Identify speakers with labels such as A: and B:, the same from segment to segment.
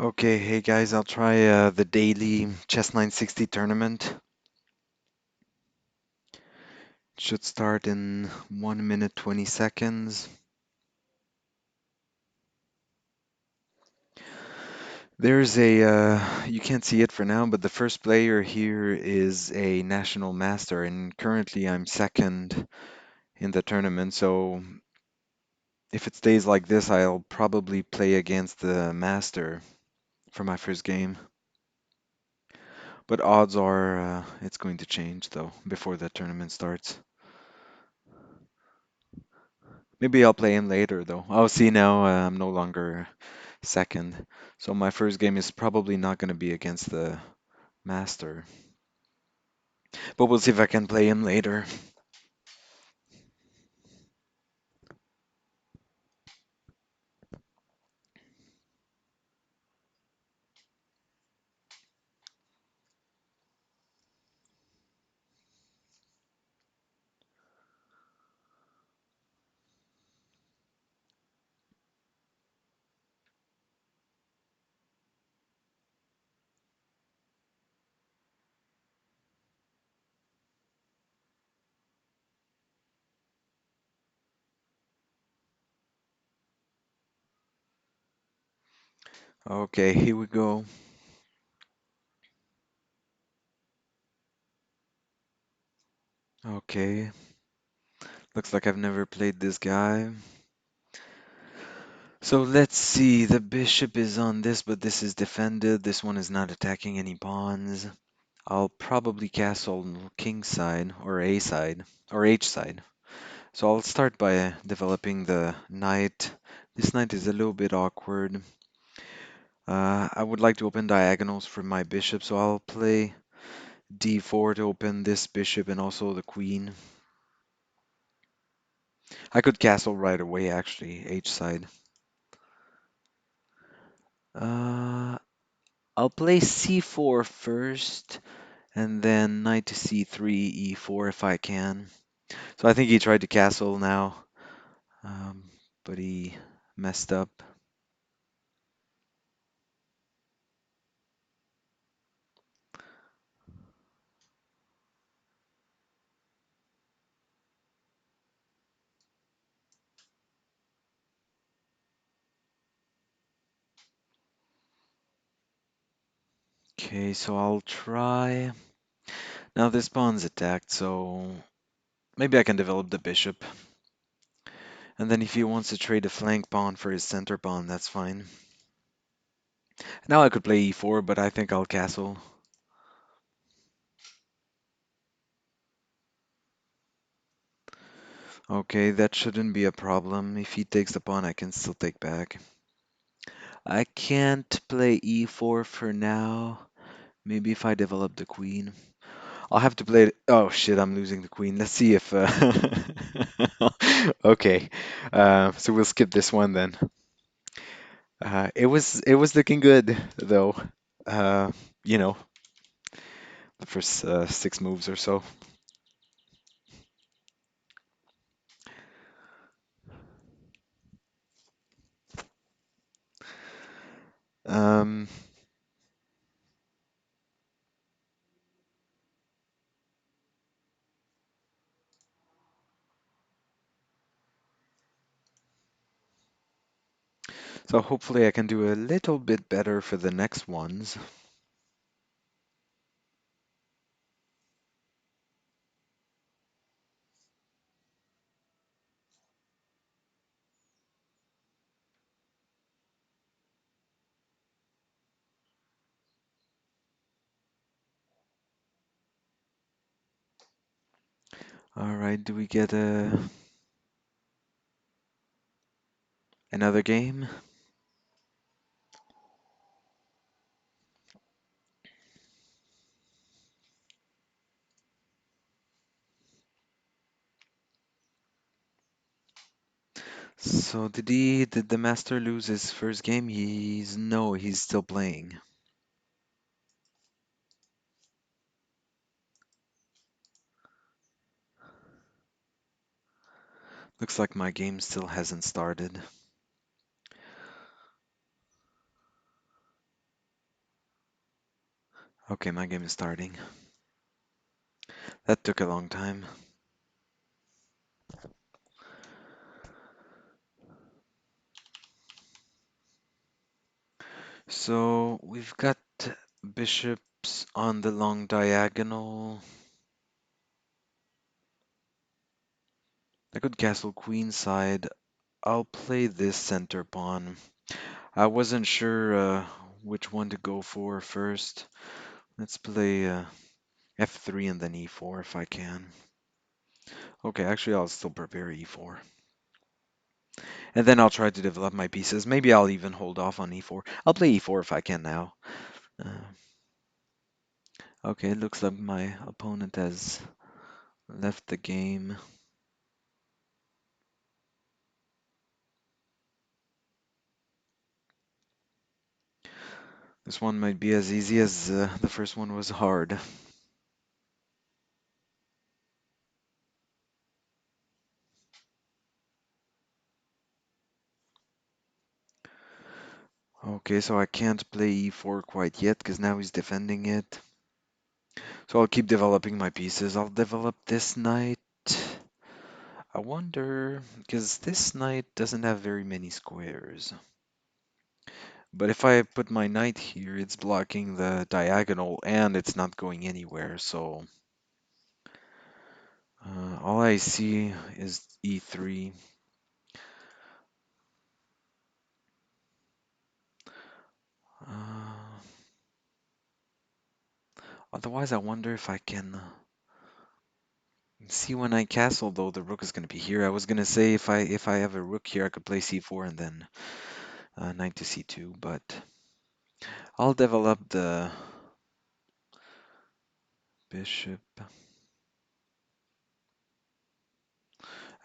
A: Okay, hey guys, I'll try the daily Chess960 tournament. Should start in 1 minute 20 seconds. There's you can't see it for now, but the first player here is a national master, and currently I'm second in the tournament. So if it stays like this, I'll probably play against the master for my first game. But odds are it's going to change though before the tournament starts. Maybe I'll play him later though. Oh, see now I'm no longer second. So my first game is probably not going to be against the master. But we'll see if I can play him later. Okay, here we go. Okay, looks like I've never played this guy. So let's see, the bishop is on this, but this is defended. This one is not attacking any pawns. I'll probably castle king side or a side or h side. So I'll start by developing the knight. This knight is a little bit awkward. I would like to open diagonals for my bishop, so I'll play d4 to open this bishop and also the queen. I could castle right away, actually, h side. Uh, I'll play c4 first, and then knight to c3, e4 if I can. So I think he tried to castle now, um, but he messed up. Okay, so I'll try. Now this pawn's attacked, so maybe I can develop the bishop. And then if he wants to trade a flank pawn for his center pawn, that's fine. Now I could play e4, but I think I'll castle. Okay, that shouldn't be a problem. If he takes the pawn, I can still take back. I can't play e4 for now. Maybe if I develop the queen. I'll have to play it. Oh shit, I'm losing the queen. Let's see if Okay. So we'll skip this one then. It was looking good though. Uh, you know, the first 6 moves or so. Um, so hopefully I can do a little bit better for the next ones. All right, do we get another game? So did the master lose his first game? He's still playing. Looks like my game still hasn't started. Okay, my game is starting. That took a long time. So we've got bishops on the long diagonal. I could castle queenside. I'll play this center pawn. I wasn't sure which one to go for first. Let's play f3 and then e4 if I can. Okay, actually I'll still prepare e4. And then I'll try to develop my pieces. Maybe I'll even hold off on e4. I'll play e4 if I can now. Uh, okay, it looks like my opponent has left the game. This one might be as easy as the first one was hard. Okay, so I can't play e4 quite yet because now he's defending it. So I'll keep developing my pieces. I'll develop this knight. I wonder, because this knight doesn't have very many squares. But if I put my knight here, it's blocking the diagonal and it's not going anywhere. So all I see is e3. Uh, Otherwise, I wonder if I can see when I castle. Though the rook is going to be here. I was going to say if I have a rook here, I could play c4 and then knight to c2. But I'll develop the bishop.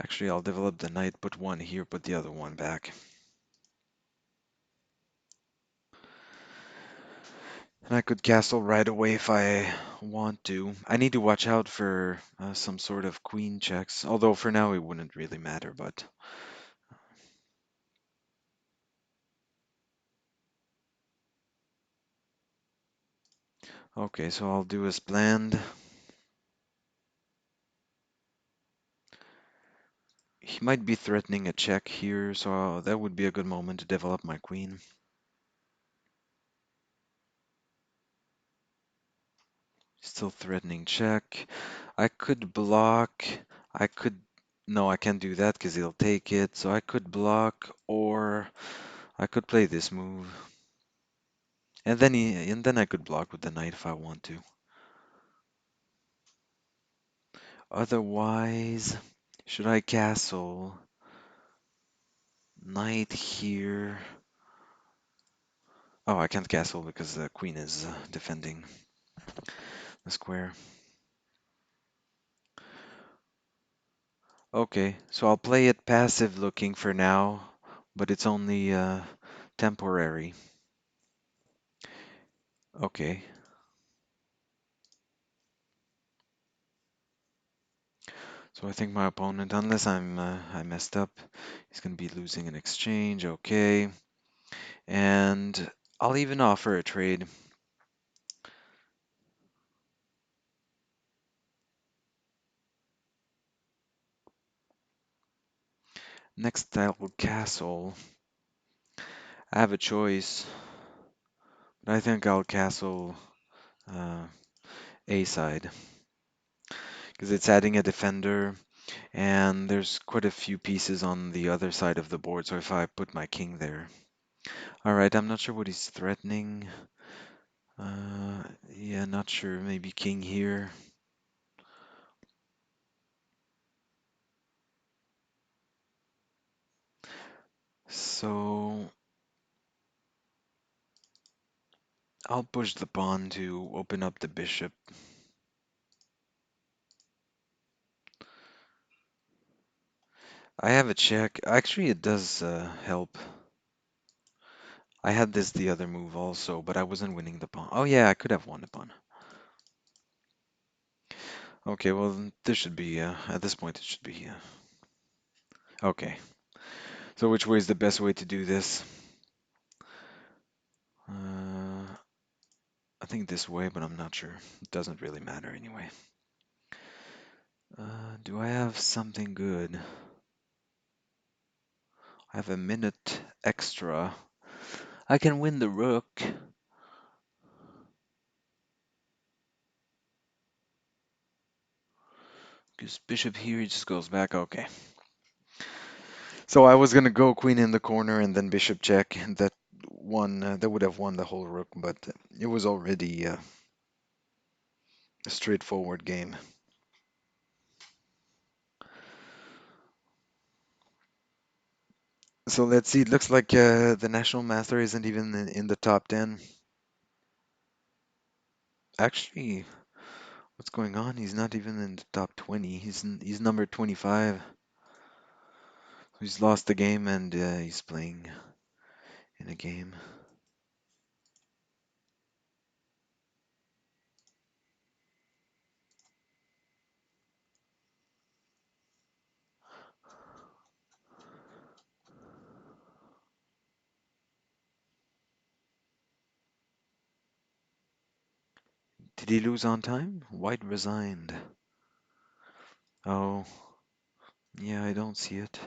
A: Actually, I'll develop the knight. Put one here. Put the other one back. And I could castle right away if I want to. I need to watch out for some sort of queen checks, although for now it wouldn't really matter, but... Okay, so I'll do as planned. He might be threatening a check here, so that would be a good moment to develop my queen. Still threatening check. I could block. I could... No, I can't do that because he'll take it. So I could block, or I could play this move. And then I could block with the knight if I want to. Otherwise, should I castle? Knight here. Oh, I can't castle because the queen is defending the square. Okay, so I'll play it passive looking for now, but it's only temporary. Okay, so I think my opponent, unless I messed up, he's gonna be losing an exchange. Okay, and I'll even offer a trade. Next, I will castle. I have a choice, but I think I'll castle uh, A side because it's adding a defender, and there's quite a few pieces on the other side of the board. So if I put my king there, all right, I'm not sure what he's threatening. Yeah, not sure. Maybe king here. So I'll push the pawn to open up the bishop. I have a check. Actually, it does help. I had this the other move also, but I wasn't winning the pawn. Oh yeah, I could have won the pawn. Okay, well, this should be, at this point, it should be, okay. So which way is the best way to do this? Uh, I think this way, but I'm not sure. It doesn't really matter anyway. Do I have something good? I have a minute extra. I can win the rook. Because bishop here, he just goes back. Okay. So I was gonna go queen in the corner and then bishop check, and that would have won the whole rook, but it was already a straightforward game. So let's see. It looks like the national master isn't even in the top 10. Actually, what's going on? He's not even in the top 20. He's number 25. He's lost the game and he's playing in a game. Did he lose on time? White resigned. Oh, yeah, I don't see it.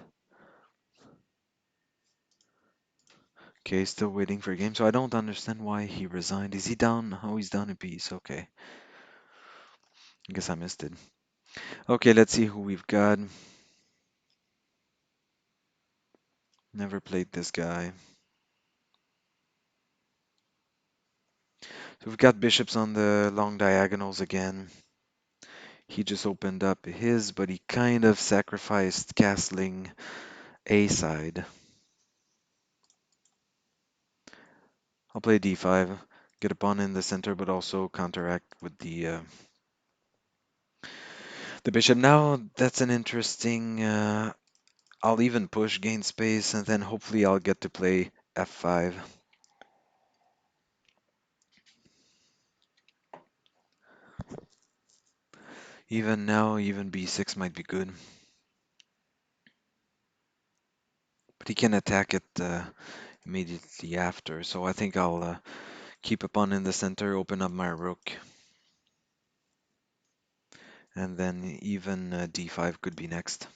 A: Okay, still waiting for a game. So I don't understand why he resigned. Is he down? Oh, he's down a piece. Okay. I guess I missed it. Okay, let's see who we've got. Never played this guy. So we've got bishops on the long diagonals again. He just opened up his, but he kind of sacrificed castling a side. I'll play d5, get a pawn in the center, but also counteract with the bishop. Now that's an interesting. I'll even push, gain space, and then hopefully I'll get to play f5. Even now, even b6 might be good, but he can attack it immediately after. So I think I'll keep a pawn in the center, open up my rook, and then even d5 could be next.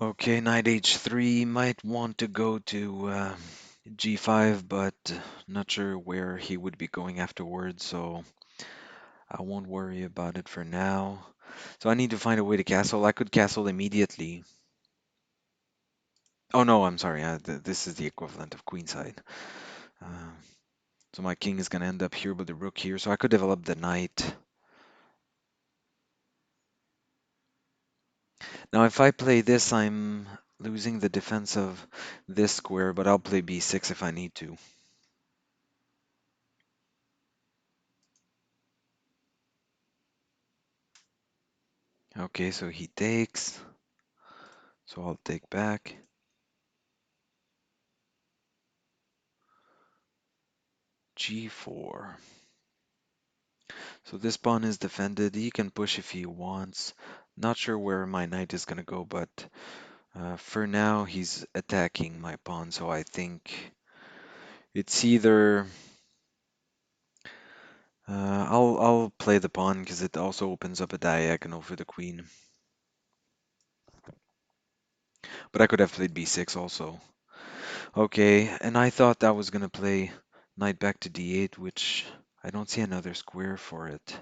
A: Okay, knight h3 might want to go to g5, but not sure where he would be going afterwards, so I won't worry about it for now. So I need to find a way to castle. I could castle immediately. Oh no, I'm sorry. This is the equivalent of queenside. Uh, so my king is going to end up here with the rook here, so I could develop the knight. Now if I play this, I'm losing the defense of this square, but I'll play b6 if I need to. Okay, so he takes. So I'll take back. G4. So this pawn is defended. He can push if he wants. Not sure where my knight is going to go, but for now he's attacking my pawn. So I think it's either I'll play the pawn because it also opens up a diagonal for the queen. But I could have played b6 also. Okay, and I thought I was going to play knight back to d8, which I don't see another square for it.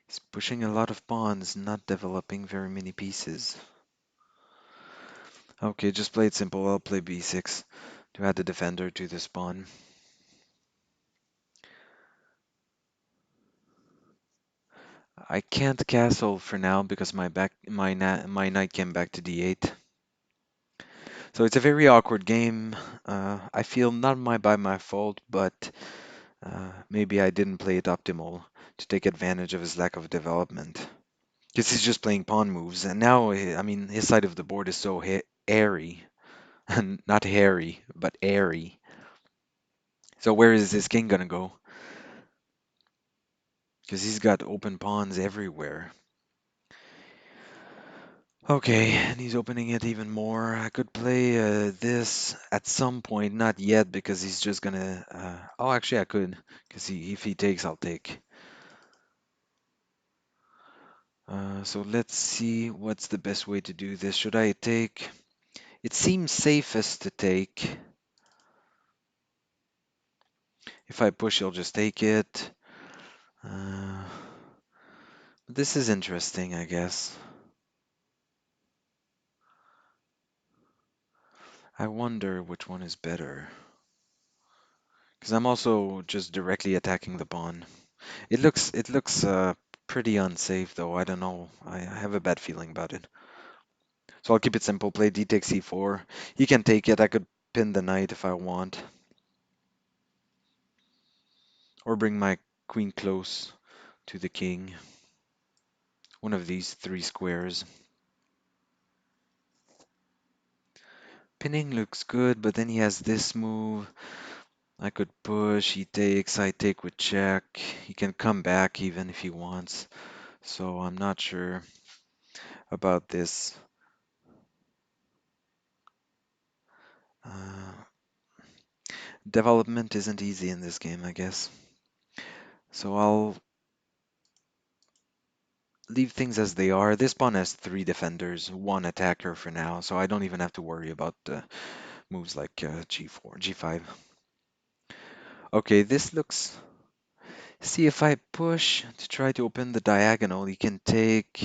A: He's pushing a lot of pawns, not developing very many pieces. Okay, just play it simple. I'll play b6 to add the defender to this pawn. I can't castle for now because my knight came back to d8. So it's a very awkward game. I feel not by my fault, but maybe I didn't play it optimal to take advantage of his lack of development. Because he's just playing pawn moves, and now I mean his side of the board is so airy. Not hairy, but airy. So where is this king gonna go? Because he's got open pawns everywhere. Okay, and he's opening it even more. I could play this at some point, not yet, because he's just gonna. Oh, actually, I could, because if he takes, I'll take. So let's see what's the best way to do this. Should I take? It seems safest to take. If I push, he'll just take it. Uh, this is interesting, I guess. I wonder which one is better. Because I'm also just directly attacking the pawn. It looks pretty unsafe though. I don't know. I have a bad feeling about it. So I'll keep it simple. Play d takes c4. He can take it. I could pin the knight if I want, or bring my queen close to the king. One of these three squares. Pinning looks good, but then he has this move. I could push. He takes. I take with check. He can come back even if he wants. So I'm not sure about this. Uh, Development isn't easy in this game, I guess. So I'll leave things as they are. This pawn has three defenders, one attacker for now, so I don't even have to worry about moves like g4, g5. Okay, this looks... See, if I push to try to open the diagonal, he can take...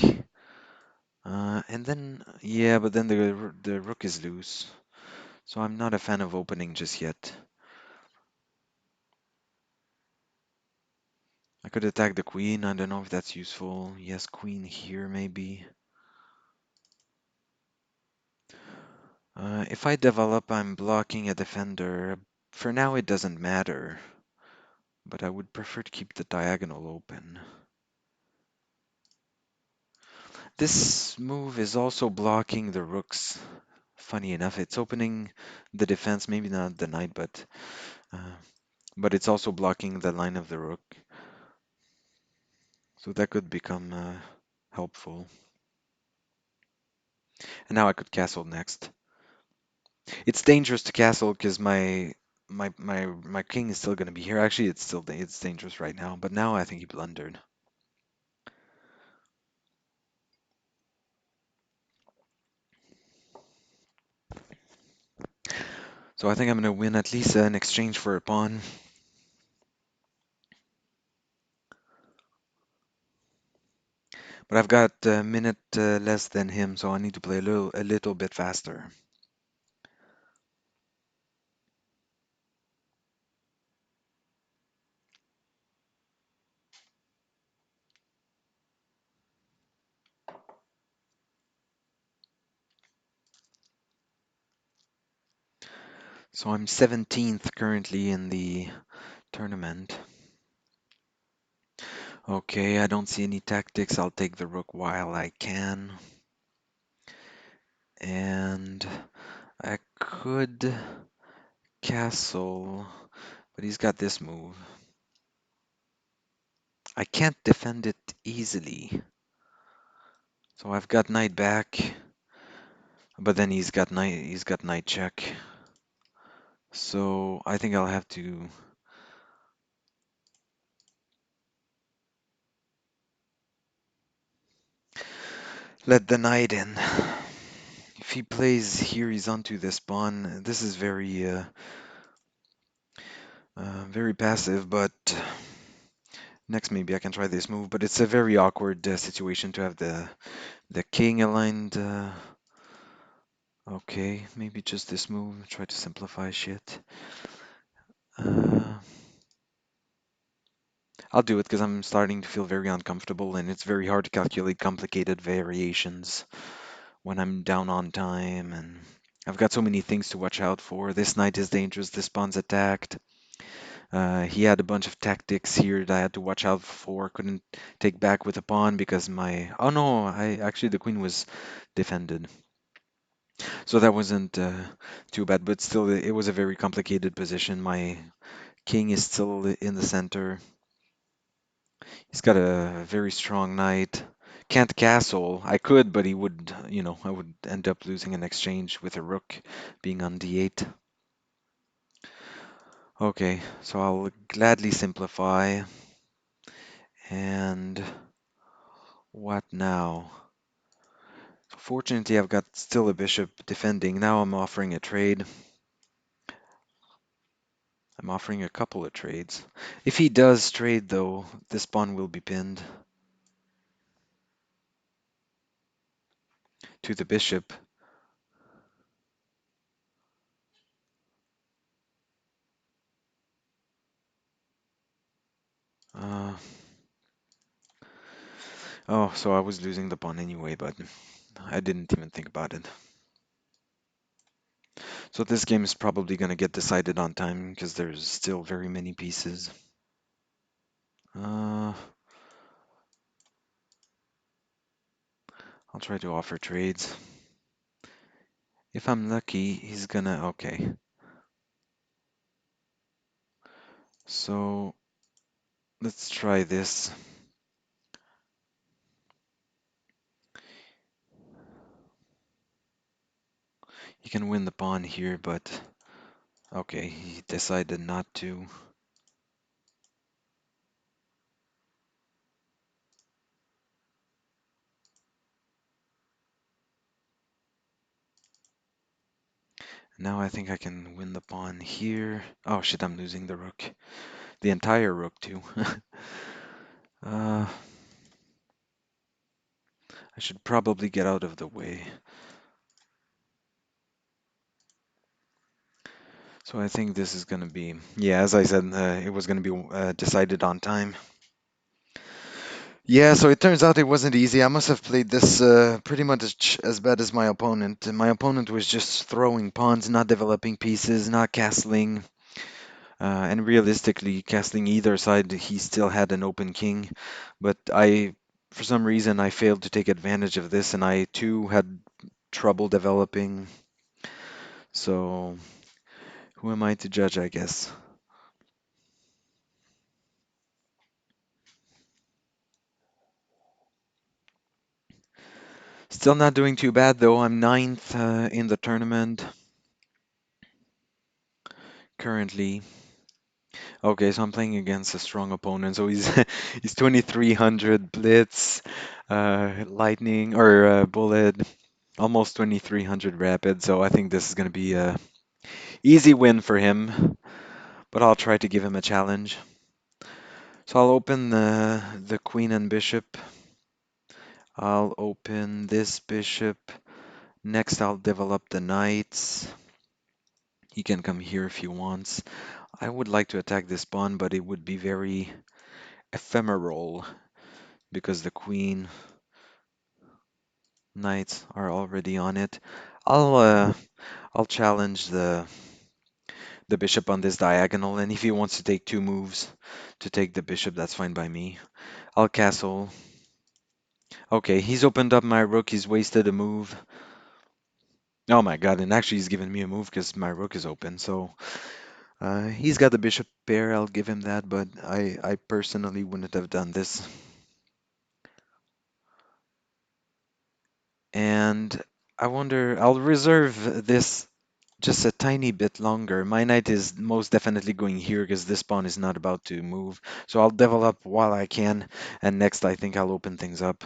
A: and then, yeah, but then the rook is loose. So I'm not a fan of opening just yet. I could attack the queen. I don't know if that's useful. Yes, queen here maybe. If I develop, I'm blocking a defender. For now, it doesn't matter, but I would prefer to keep the diagonal open. This move is also blocking the rooks. Funny enough, it's opening the defense, maybe not the knight, but it's also blocking the line of the rook. So that could become helpful. And now I could castle next. It's dangerous to castle because my king is still going to be here. Actually, it's dangerous right now, but now I think he blundered. So I think I'm going to win at least in exchange for a pawn. But I've got a minute less than him, so I need to play a little bit faster. So I'm 17th currently in the tournament. Okay, I don't see any tactics. I'll take the rook while I can. And I could castle, but he's got this move. I can't defend it easily. So I've got knight back, but then he's got knight check. So I think I'll have to let the knight in. If he plays here, he's onto this pawn. This is very passive, but next maybe I can try this move. But it's a very awkward situation to have the king aligned. Okay, maybe just this move. Try to simplify shit. Uh, I'll do it because I'm starting to feel very uncomfortable, and it's very hard to calculate complicated variations when I'm down on time, and I've got so many things to watch out for. This knight is dangerous. This pawn's attacked. He had a bunch of tactics here that I had to watch out for. Couldn't take back with a pawn because my... Oh no, I actually the queen was defended. So that wasn't too bad, but still, it was a very complicated position. My king is still in the center. He's got a very strong knight. Can't castle. I could, but he would, I would end up losing an exchange with a rook being on d8. Okay, so I'll gladly simplify. And what now? Fortunately, I've got still a bishop defending. Now I'm offering a trade. I'm offering a couple of trades. If he does trade, though, this pawn will be pinned to the bishop. Uh, oh, so I was losing the pawn anyway, but I didn't even think about it. So this game is probably going to get decided on time because there's still very many pieces. Uh, I'll try to offer trades. If I'm lucky, he's gonna... Okay. So let's try this. He can win the pawn here, but... Okay, he decided not to. Now I think I can win the pawn here. Oh shit, I'm losing the rook. The entire rook too. uh, I should probably get out of the way. So I think this is gonna be, yeah, as I said, it was gonna be decided on time. Yeah, so it turns out it wasn't easy. I must have played this pretty much as bad as my opponent. My opponent was just throwing pawns, not developing pieces, not castling. And realistically, castling either side, he still had an open king. But for some reason, I failed to take advantage of this, and I too had trouble developing. So, who am I to judge, I guess? Still not doing too bad, though. I'm ninth in the tournament currently. Okay, so I'm playing against a strong opponent. So he's he's 2300 blitz, lightning or bullet, almost 2300 rapid. So I think this is going to be a easy win for him, but I'll try to give him a challenge. So I'll open the queen and bishop. I'll open this bishop. Next, I'll develop the knights. He can come here if he wants. I would like to attack this pawn, but it would be very ephemeral because the queen knights are already on it. I'll uh, I'll challenge the bishop on this diagonal, and if he wants to take two moves to take the bishop, that's fine by me. I'll castle. Okay, he's opened up my rook. He's wasted a move. Oh my god, and actually he's given me a move because my rook is open. So he's got the bishop pair. I'll give him that, but I personally wouldn't have done this. And I wonder, I'll reserve this just a tiny bit longer. My knight is most definitely going here because this pawn is not about to move. So I'll develop while I can, and next I think I'll open things up.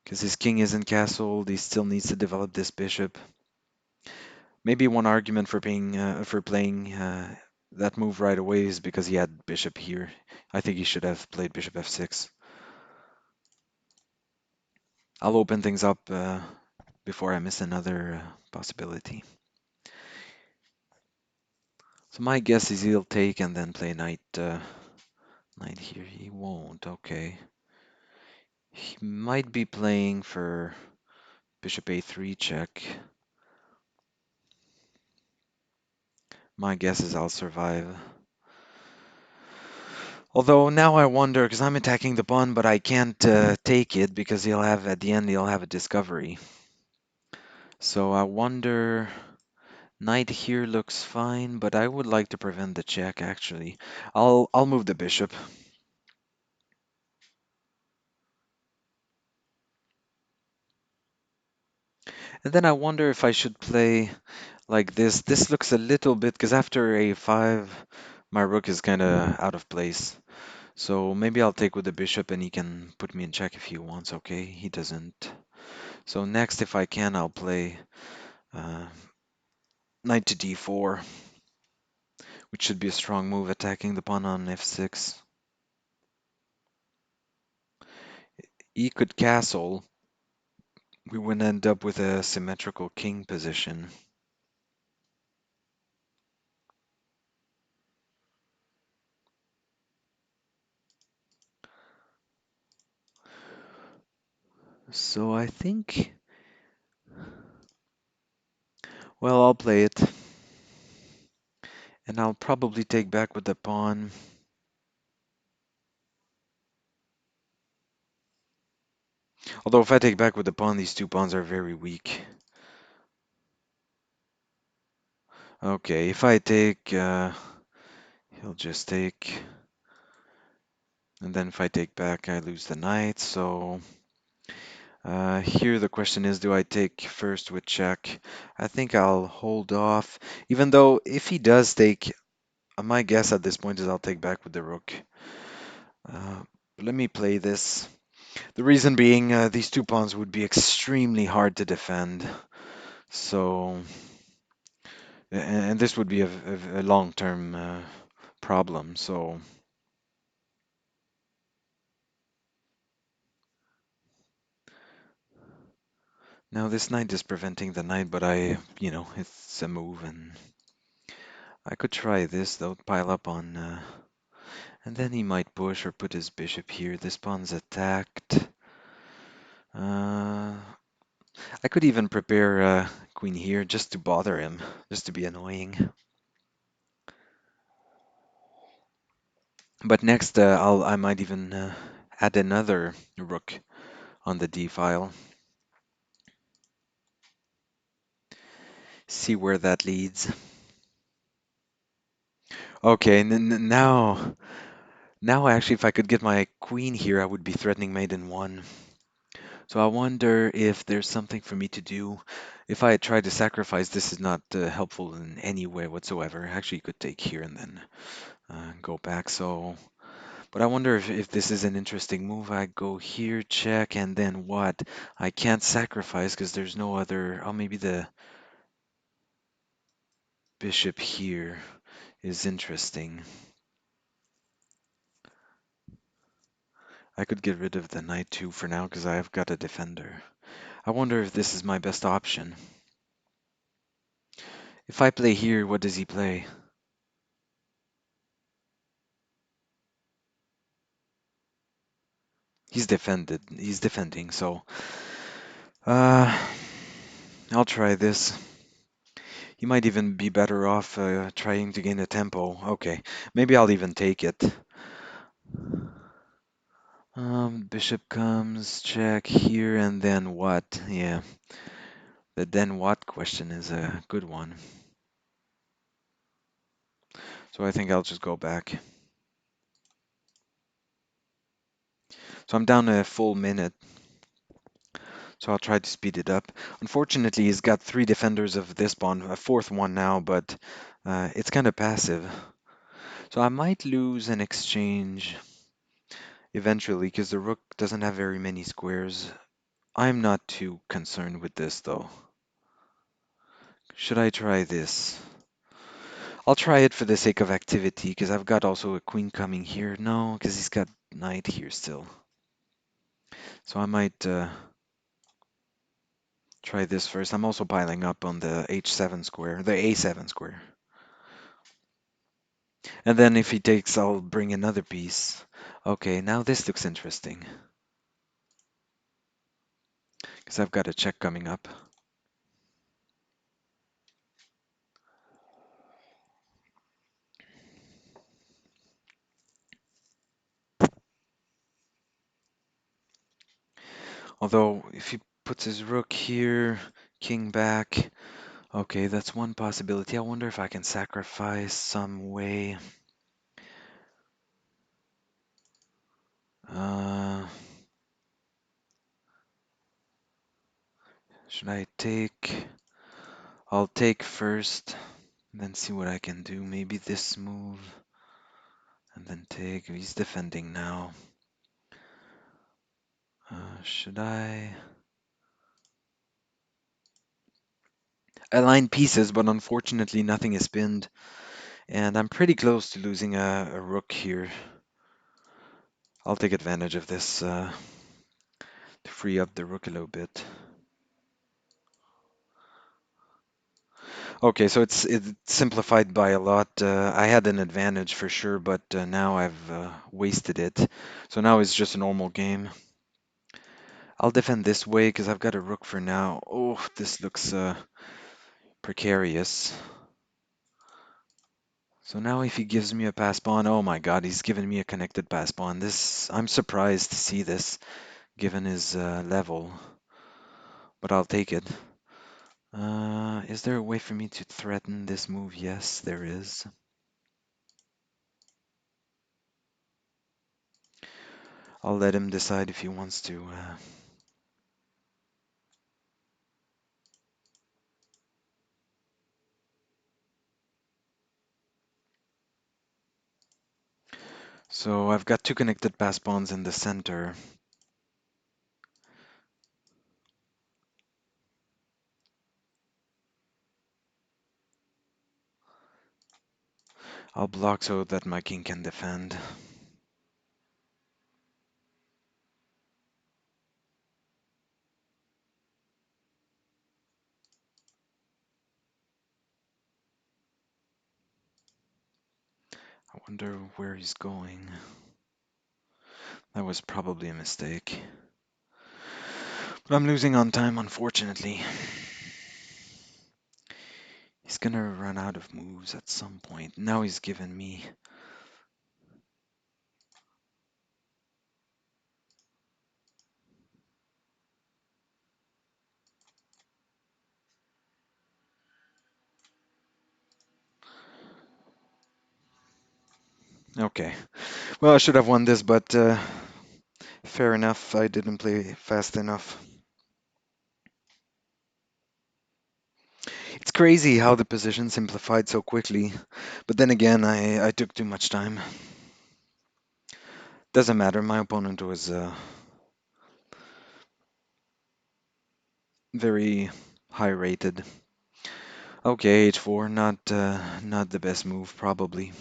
A: Because his king isn't castled, he still needs to develop this bishop. Maybe one argument for playing that move right away is because he had bishop here. I think he should have played bishop f6. I'll open things up before I miss another possibility. So my guess is he'll take and then play knight here. He won't. Okay. He might be playing for bishop a3 check. My guess is I'll survive. Although now I wonder, because I'm attacking the pawn, but I can't take it because he'll have, at the end, he'll have a discovery. So I wonder, knight here looks fine, but I would like to prevent the check, actually. I'll move the bishop. And then I wonder if I should play like this. This looks a little bit, because after a5, my rook is kind of out of place. So maybe I'll take with the bishop and he can put me in check if he wants. Okay, he doesn't. So next, if I can, I'll play uh, knight to d4, which should be a strong move, attacking the pawn on f6. E could castle. We would end up with a symmetrical king position. So I think, well, I'll play it. And I'll probably take back with the pawn. Although if I take back with the pawn, these two pawns are very weak. Okay, if I take, he'll just take. And then if I take back, I lose the knight. So here the question is, do I take first with check? I think I'll hold off. Even though if he does take, my guess at this point is I'll take back with the rook. But let me play this. The reason being, these two pawns would be extremely hard to defend. So, and this would be a long-term problem. So now this knight is preventing the knight, but it's a move, and I could try this though, pile up on, and then he might push or put his bishop here. This pawn's attacked. I could even prepare queen here just to bother him, just to be annoying. But next, I might even add another rook on the d file. See where that leads. Okay, now actually, if I could get my queen here, I would be threatening mate in one. So I wonder if there's something for me to do. If I try to sacrifice, this is not helpful in any way whatsoever. Actually, you could take here and then go back. So, but I wonder if this is an interesting move. I go here, check, and then what? I can't sacrifice because there's no other. Oh, maybe the bishop here is interesting. I could get rid of the knight too for now because I've got a defender. I wonder if this is my best option. If I play here, what does he play? He's defending, so uh, I'll try this. He might even be better off trying to gain a tempo. Okay, maybe I'll even take it. Bishop comes, check here, and then what? Yeah, the then what question is a good one. So I think I'll just go back. So I'm down a full minute. So I'll try to speed it up. Unfortunately, he's got three defenders of this pawn, a fourth one now, but it's kind of passive. So I might lose an exchange eventually because the rook doesn't have very many squares. I'm not too concerned with this though. Should I try this? I'll try it for the sake of activity because I've got also a queen coming here. No, because he's got knight here still. So I might try this first. I'm also piling up on the h7 square, the a7 square. And then if he takes, I'll bring another piece. Okay, now this looks interesting. Because I've got a check coming up. Although, if he puts his rook here, king back, okay, that's one possibility. I wonder if I can sacrifice some way. Uh, should I take? I'll take first, then see what I can do. Maybe this move, and then take. He's defending now. Should I? Align pieces, but unfortunately nothing is pinned, and I'm pretty close to losing a rook here. I'll take advantage of this to free up the rook a little bit. Okay, so it's simplified by a lot. I had an advantage for sure, but now I've wasted it. So now it's just a normal game. I'll defend this way because I've got a rook for now. Oh, this looks precarious. So now if he gives me a pass pawn, oh my God, he's given me a connected pass pawn. I'm surprised to see this given his level, but I'll take it. Is there a way for me to threaten this move? Yes, there is. I'll let him decide if he wants to. So I've got two connected pass pawns in the center. I'll block so that my king can defend. I wonder where he's going. That was probably a mistake. But I'm losing on time, unfortunately. He's gonna run out of moves at some point. Now he's given me. Okay. Well, I should have won this, but fair enough. I didn't play fast enough. It's crazy how the position simplified so quickly. But then again, I took too much time. Doesn't matter. My opponent was very high rated. Okay, h4, not the best move probably.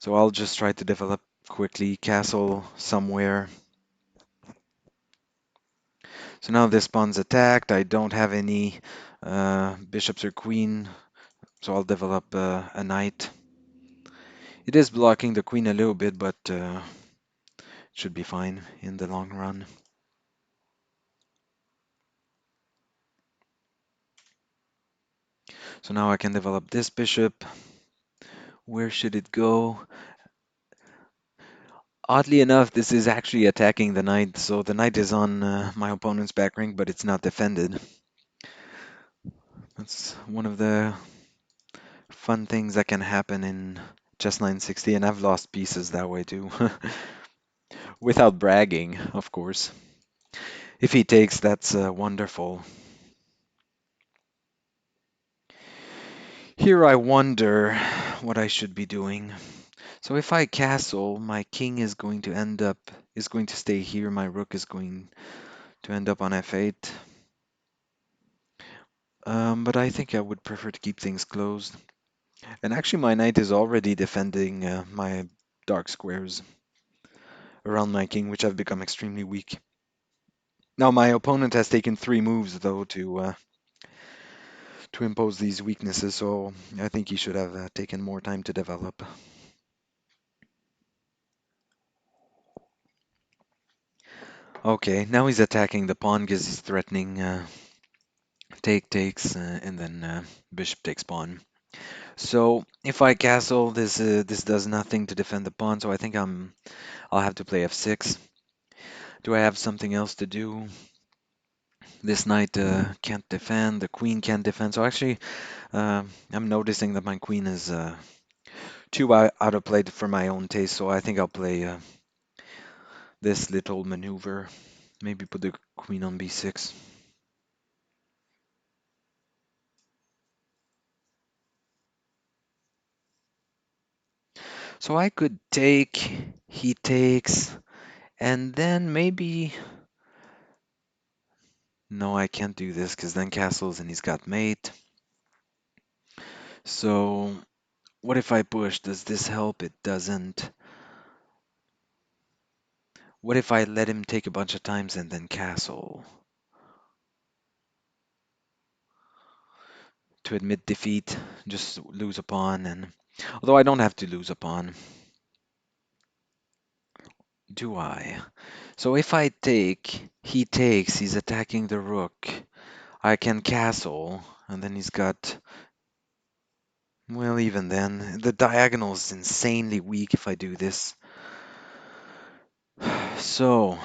A: So I'll just try to develop quickly, castle somewhere. So now this pawn's attacked. I don't have any bishops or queen, so I'll develop a knight. It is blocking the queen a little bit, but should be fine in the long run. So now I can develop this bishop. Where should it go? Oddly enough, this is actually attacking the knight, so the knight is on my opponent's back ring, but it's not defended. That's one of the fun things that can happen in Chess960, and I've lost pieces that way too. Without bragging, of course. If he takes, that's wonderful. Here I wonder what I should be doing. So if I castle, my king is going to stay here. My rook is going to end up on f8. But I think I would prefer to keep things closed. And actually, my knight is already defending my dark squares around my king, which have become extremely weak. Now, my opponent has taken 3 moves, though, to impose these weaknesses, so I think he should have taken more time to develop. Okay, now he's attacking the pawn because he's threatening take takes, and then bishop takes pawn. So if I castle, this does nothing to defend the pawn, so I think I'll have to play f6. Do I have something else to do? This knight can't defend, the queen can't defend. So actually, I'm noticing that my queen is too out of play for my own taste. So I think I'll play this little maneuver. Maybe put the queen on b6. So I could take, he takes, and then maybe... No, I can't do this because then castles and he's got mate. So what if I push? Does this help? It doesn't. What if I let him take a bunch of times and then castle? To admit defeat, just lose a pawn, and although I don't have to lose a pawn, do I? So if I take, he takes, he's attacking the rook. I can castle, and then he's got, well, even then, the diagonal is insanely weak if I do this. So,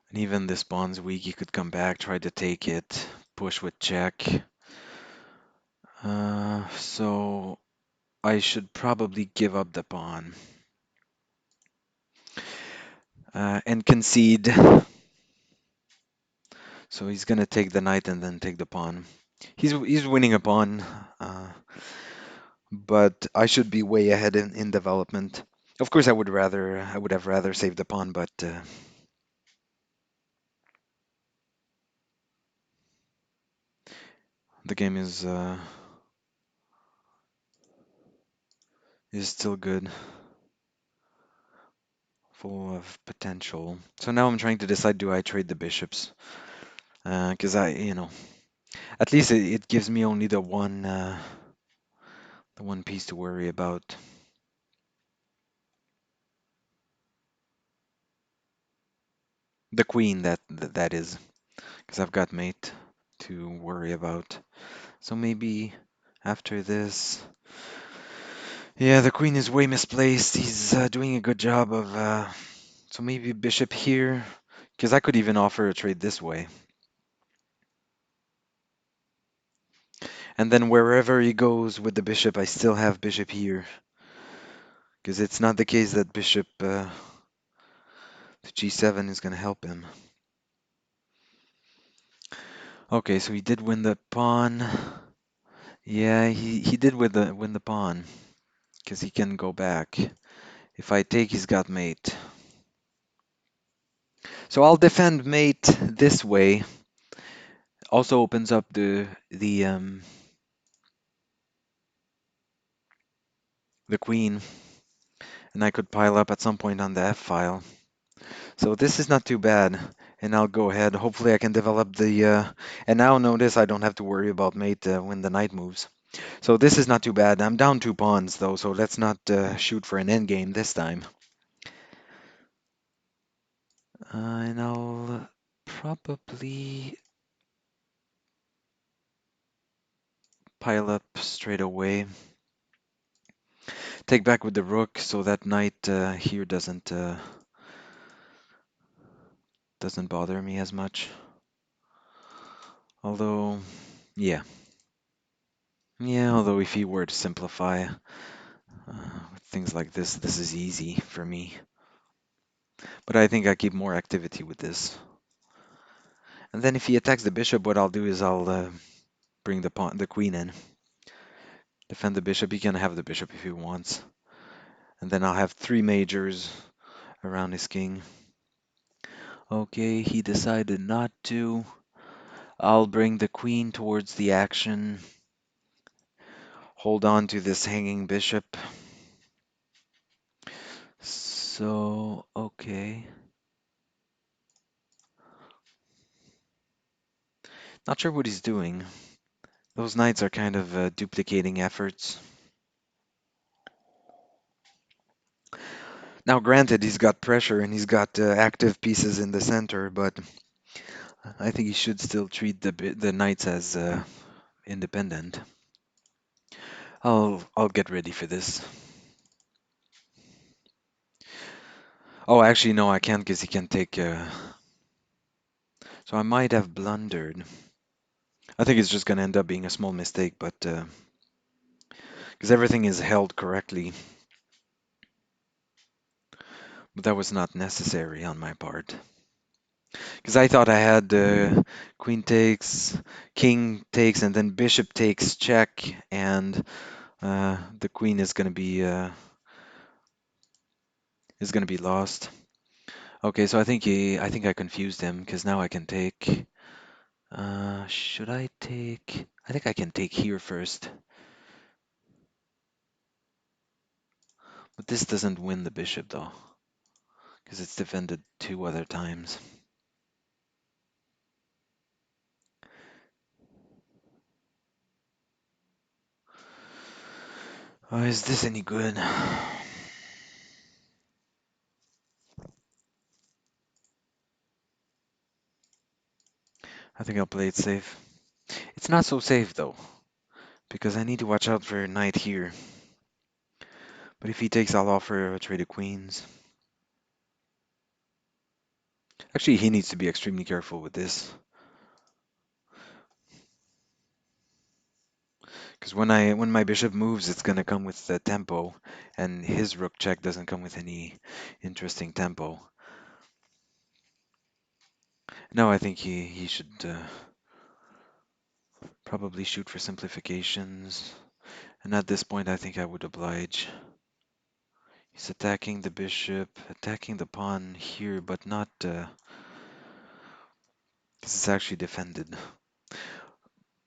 A: and even this pawn's weak, he could come back, try to take it, push with check. So I should probably give up the pawn and concede. So he's gonna take the knight and then take the pawn. He's winning a pawn, uh, but I should be way ahead in development. Of course, I would have rather saved the pawn, but the game is still good, full of potential. So now I'm trying to decide: do I trade the bishops? Because at least it gives me only the one piece to worry about. The queen, that is, because I've got mate to worry about. So maybe after this, yeah, the queen is way misplaced. He's doing a good job of, so maybe bishop here, because I could even offer a trade this way. And then wherever he goes with the bishop, I still have bishop here, because it's not the case that bishop to g7 is going to help him. Okay, so he did win the pawn. Yeah, he did win the pawn, because he can go back. If I take, he's got mate. So I'll defend mate this way. Also opens up the queen, and I could pile up at some point on the f file. So this is not too bad, and I'll go ahead. Hopefully I can develop the and now notice I don't have to worry about mate when the knight moves. So this is not too bad. I'm down 2 pawns though, so let's not shoot for an endgame this time. And I'll probably pile up straight away. Take back with the rook, so that knight here doesn't bother me as much. Although, yeah. Yeah, although if he were to simplify with things like this is easy for me. But I think I keep more activity with this. And then if he attacks the bishop, what I'll do is I'll bring the queen in. Defend the bishop. He can have the bishop if he wants. And then I'll have 3 majors around his king. Okay, he decided not to. I'll bring the queen towards the action. Hold on to this hanging bishop. So, okay. Not sure what he's doing. Those knights are kind of duplicating efforts. Now, granted, he's got pressure and he's got active pieces in the center, but I think he should still treat the knights as independent. I'll get ready for this. Oh, actually, no, I can't because he can take. So I might have blundered. I think it's just going to end up being a small mistake, but because everything is held correctly. But that was not necessary on my part. Because I thought I had queen takes, king takes, and then bishop takes check, and the queen is gonna be lost. Okay, so I think I confused him because now I can take. Should I take? I think I can take here first, but this doesn't win the bishop though, because it's defended two other times. Oh, is this any good? I think I'll play it safe. It's not so safe though, because I need to watch out for knight here. But if he takes, I'll offer a trade of queens. Actually, he needs to be extremely careful with this. Because when my bishop moves, it's gonna come with the tempo, and his rook check doesn't come with any interesting tempo. No, I think he should probably shoot for simplifications. And at this point, I think I would oblige. He's attacking the bishop, attacking the pawn here, but not because it's actually defended.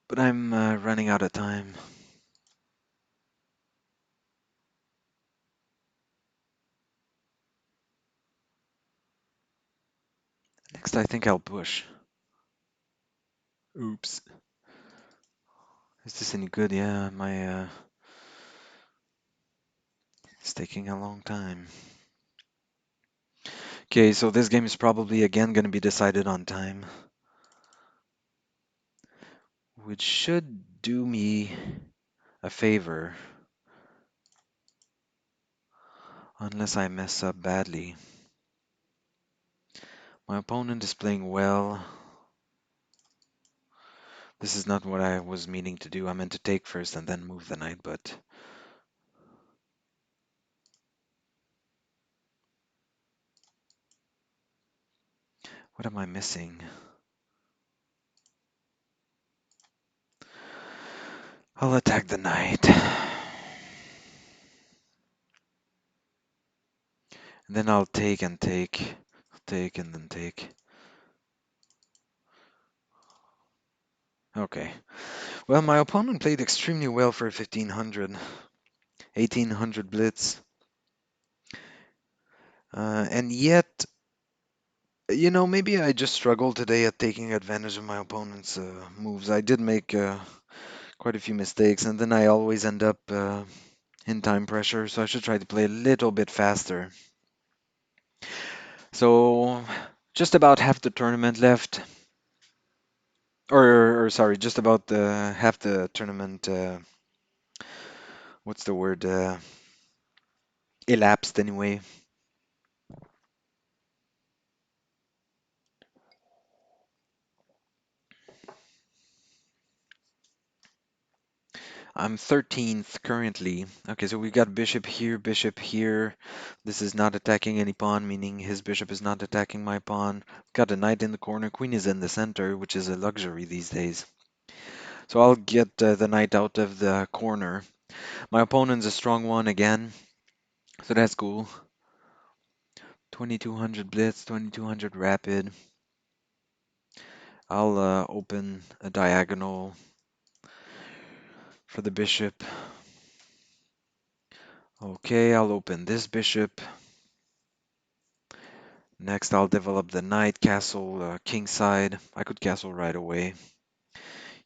A: But I'm running out of time. Next, I think I'll push. Oops. Is this any good? Yeah, my it's taking a long time. Okay, so this game is probably again going to be decided on time, which should do me a favor, unless I mess up badly. My opponent is playing well. This is not what I was meaning to do. I meant to take first and then move the knight, but what am I missing? I'll attack the knight. And then I'll take and take. Take and then take. Okay. Well, my opponent played extremely well for 1500. 1800 blitz. And yet, maybe I just struggled today at taking advantage of my opponent's moves. I did make quite a few mistakes, and then I always end up in time pressure, so I should try to play a little bit faster. So, just about half the tournament left, or sorry, just about half the tournament. What's the word? Elapsed anyway. I'm 13th currently. Okay, so we got bishop here, bishop here. This is not attacking any pawn, meaning his bishop is not attacking my pawn. Got a knight in the corner, queen is in the center, which is a luxury these days. So I'll get the knight out of the corner. My opponent's a strong one again, so that's cool. 2200 blitz, 2200 rapid. I'll open a diagonal for the bishop. Okay, I'll open this bishop. Next, I'll develop the knight, castle, kingside. I could castle right away.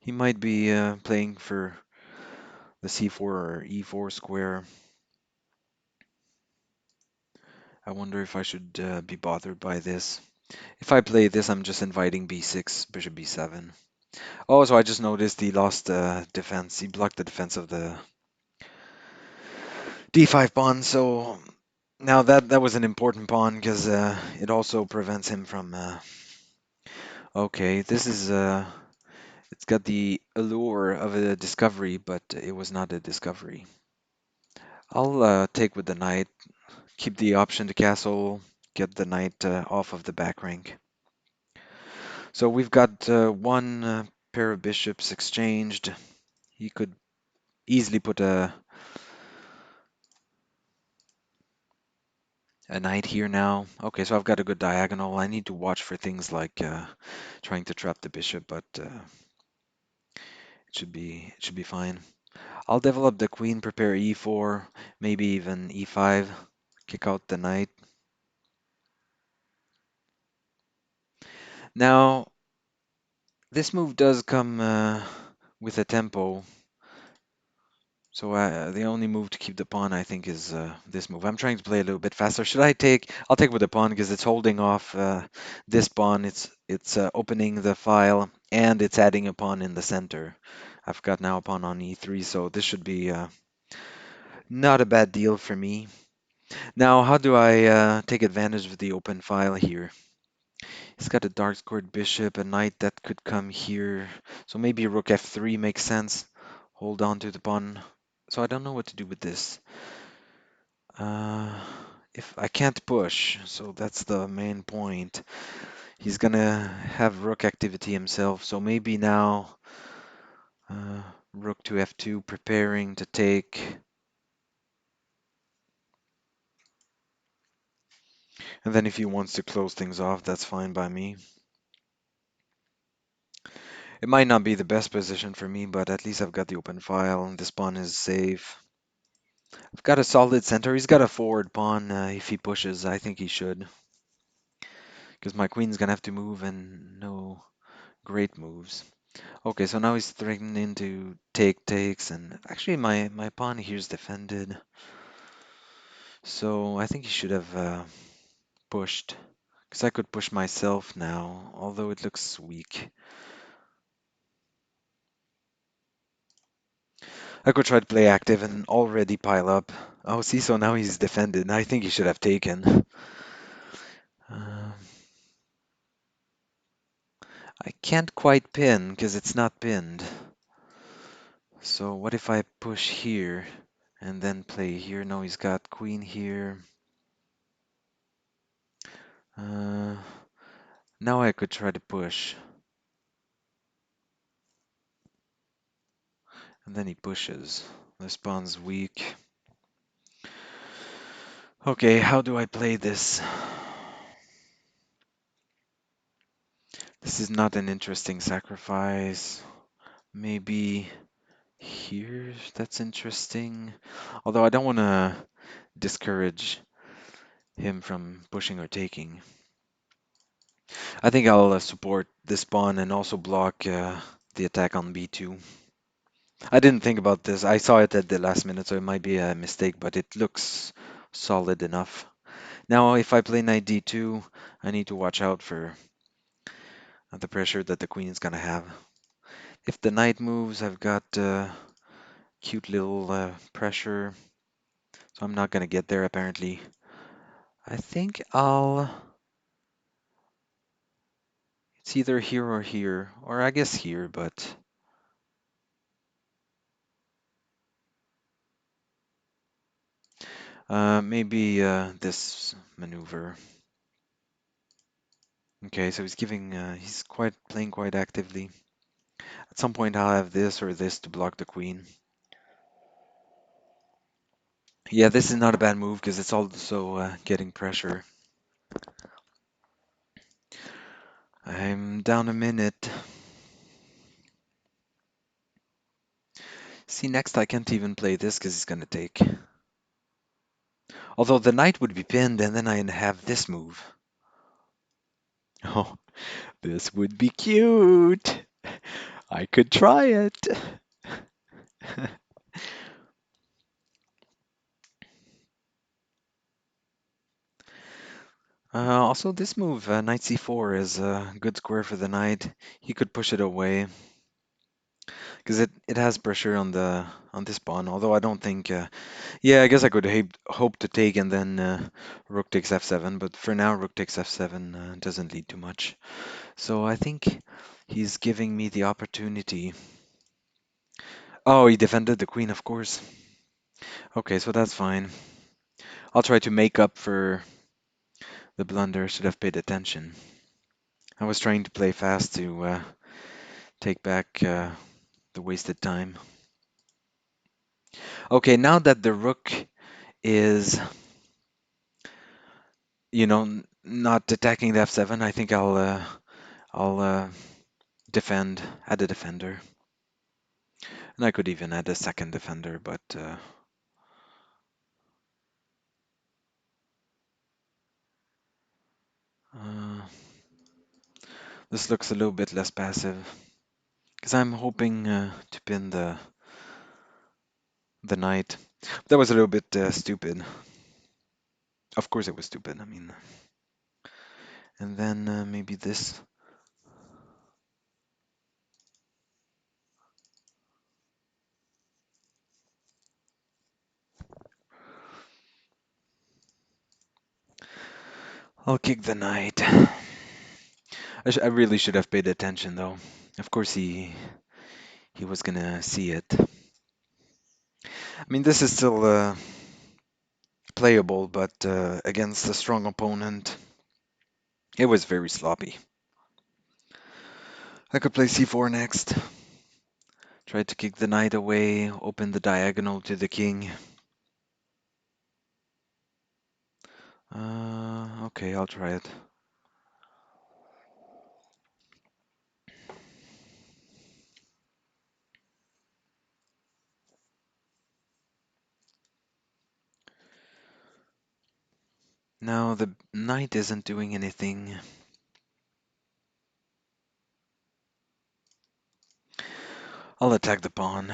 A: He might be playing for the c4 or e4 square. I wonder if I should be bothered by this. If I play this, I'm just inviting b6, bishop b7. Oh, so I just noticed he lost defense. He blocked the defense of the d5 pawn, so Now that was an important pawn because it also prevents him from. Okay, this is it's got the allure of a discovery, but it was not a discovery. I'll take with the knight, keep the option to castle, get the knight off of the back rank. So we've got one pair of bishops exchanged. He could easily put a knight here now. Okay, so I've got a good diagonal. I need to watch for things like trying to trap the bishop, but it should be fine. I'll develop the queen, prepare e4, maybe even e5, kick out the knight. Now, this move does come with a tempo, so the only move to keep the pawn, I think, is this move. I'm trying to play a little bit faster. Should I take? I'll take with the pawn because it's holding off this pawn. It's opening the file and it's adding a pawn in the center. I've got now a pawn on e3, so this should be not a bad deal for me. Now, how do I take advantage of the open file here? He's got a dark squared bishop, a knight that could come here. So maybe rook f3 makes sense. Hold on to the pawn. So I don't know what to do with this. Uh, if I can't push, so that's the main point. He's gonna have rook activity himself. So maybe now uh, rook to f2, preparing to take. And then if he wants to close things off, that's fine by me. It might not be the best position for me, but at least I've got the open file and this pawn is safe. I've got a solid center. He's got a forward pawn if he pushes. I think he should. Because my queen's gonna have to move and no great moves. Okay, so now he's threatening to take takes and actually my pawn here's defended. So I think he should have pushed. Because I could push myself now, although it looks weak. I could try to play active and already pile up. Oh, see, so now he's defended. I think he should have taken. Um, I can't quite pin because it's not pinned. So what if I push here and then play here? No, he's got queen here. Uh, Now I could try to push. And then he pushes. This pawn's weak. Okay, how do I play this? This is not an interesting sacrifice. Maybe here, that's interesting. Although I don't want to discourage him from pushing or taking. I think I'll support this pawn and also block the attack on b2. I didn't think about this. I saw it at the last minute, so it might be a mistake, but it looks solid enough. Now, if I play knight d2, I need to watch out for the pressure that the queen is going to have. If the knight moves, I've got cute little pressure, so I'm not going to get there apparently. I think it's either here, or I guess here, but maybe this maneuver. Okay, so he's quite playing quite actively. At some point I'll have this or this to block the queen. Yeah, this is not a bad move because it's also getting pressure. I'm down a minute. See, next I can't even play this because he's gonna take. Although the knight would be pinned and then I have this move. Oh, this would be cute. I could try it. Also, this move, knight c4, is a good square for the knight. He could push it away. because it has pressure on this pawn. Although I don't think, yeah, I guess I could hope to take and then rook takes f7, but for now rook takes f7 doesn't lead to much. So I think he's giving me the opportunity. Oh, he defended the queen, of course. Okay, so that's fine. I'll try to make up for the blunder. Should have paid attention. I was trying to play fast to take back the wasted time. Okay, now that the rook is, not attacking the f7, I think I'll defend, add a defender. And I could even add a second defender, but uh, this looks a little bit less passive. Because I'm hoping to pin the knight. That was a little bit stupid. Of course it was stupid, I mean. And then maybe this. I'll kick the knight. I really should have paid attention though. Of course he was gonna see it. I mean, this is still playable, but against a strong opponent, it was very sloppy. I could play c4 next. Try to kick the knight away, open the diagonal to the king. Okay, I'll try it. Now the knight isn't doing anything. I'll attack the pawn.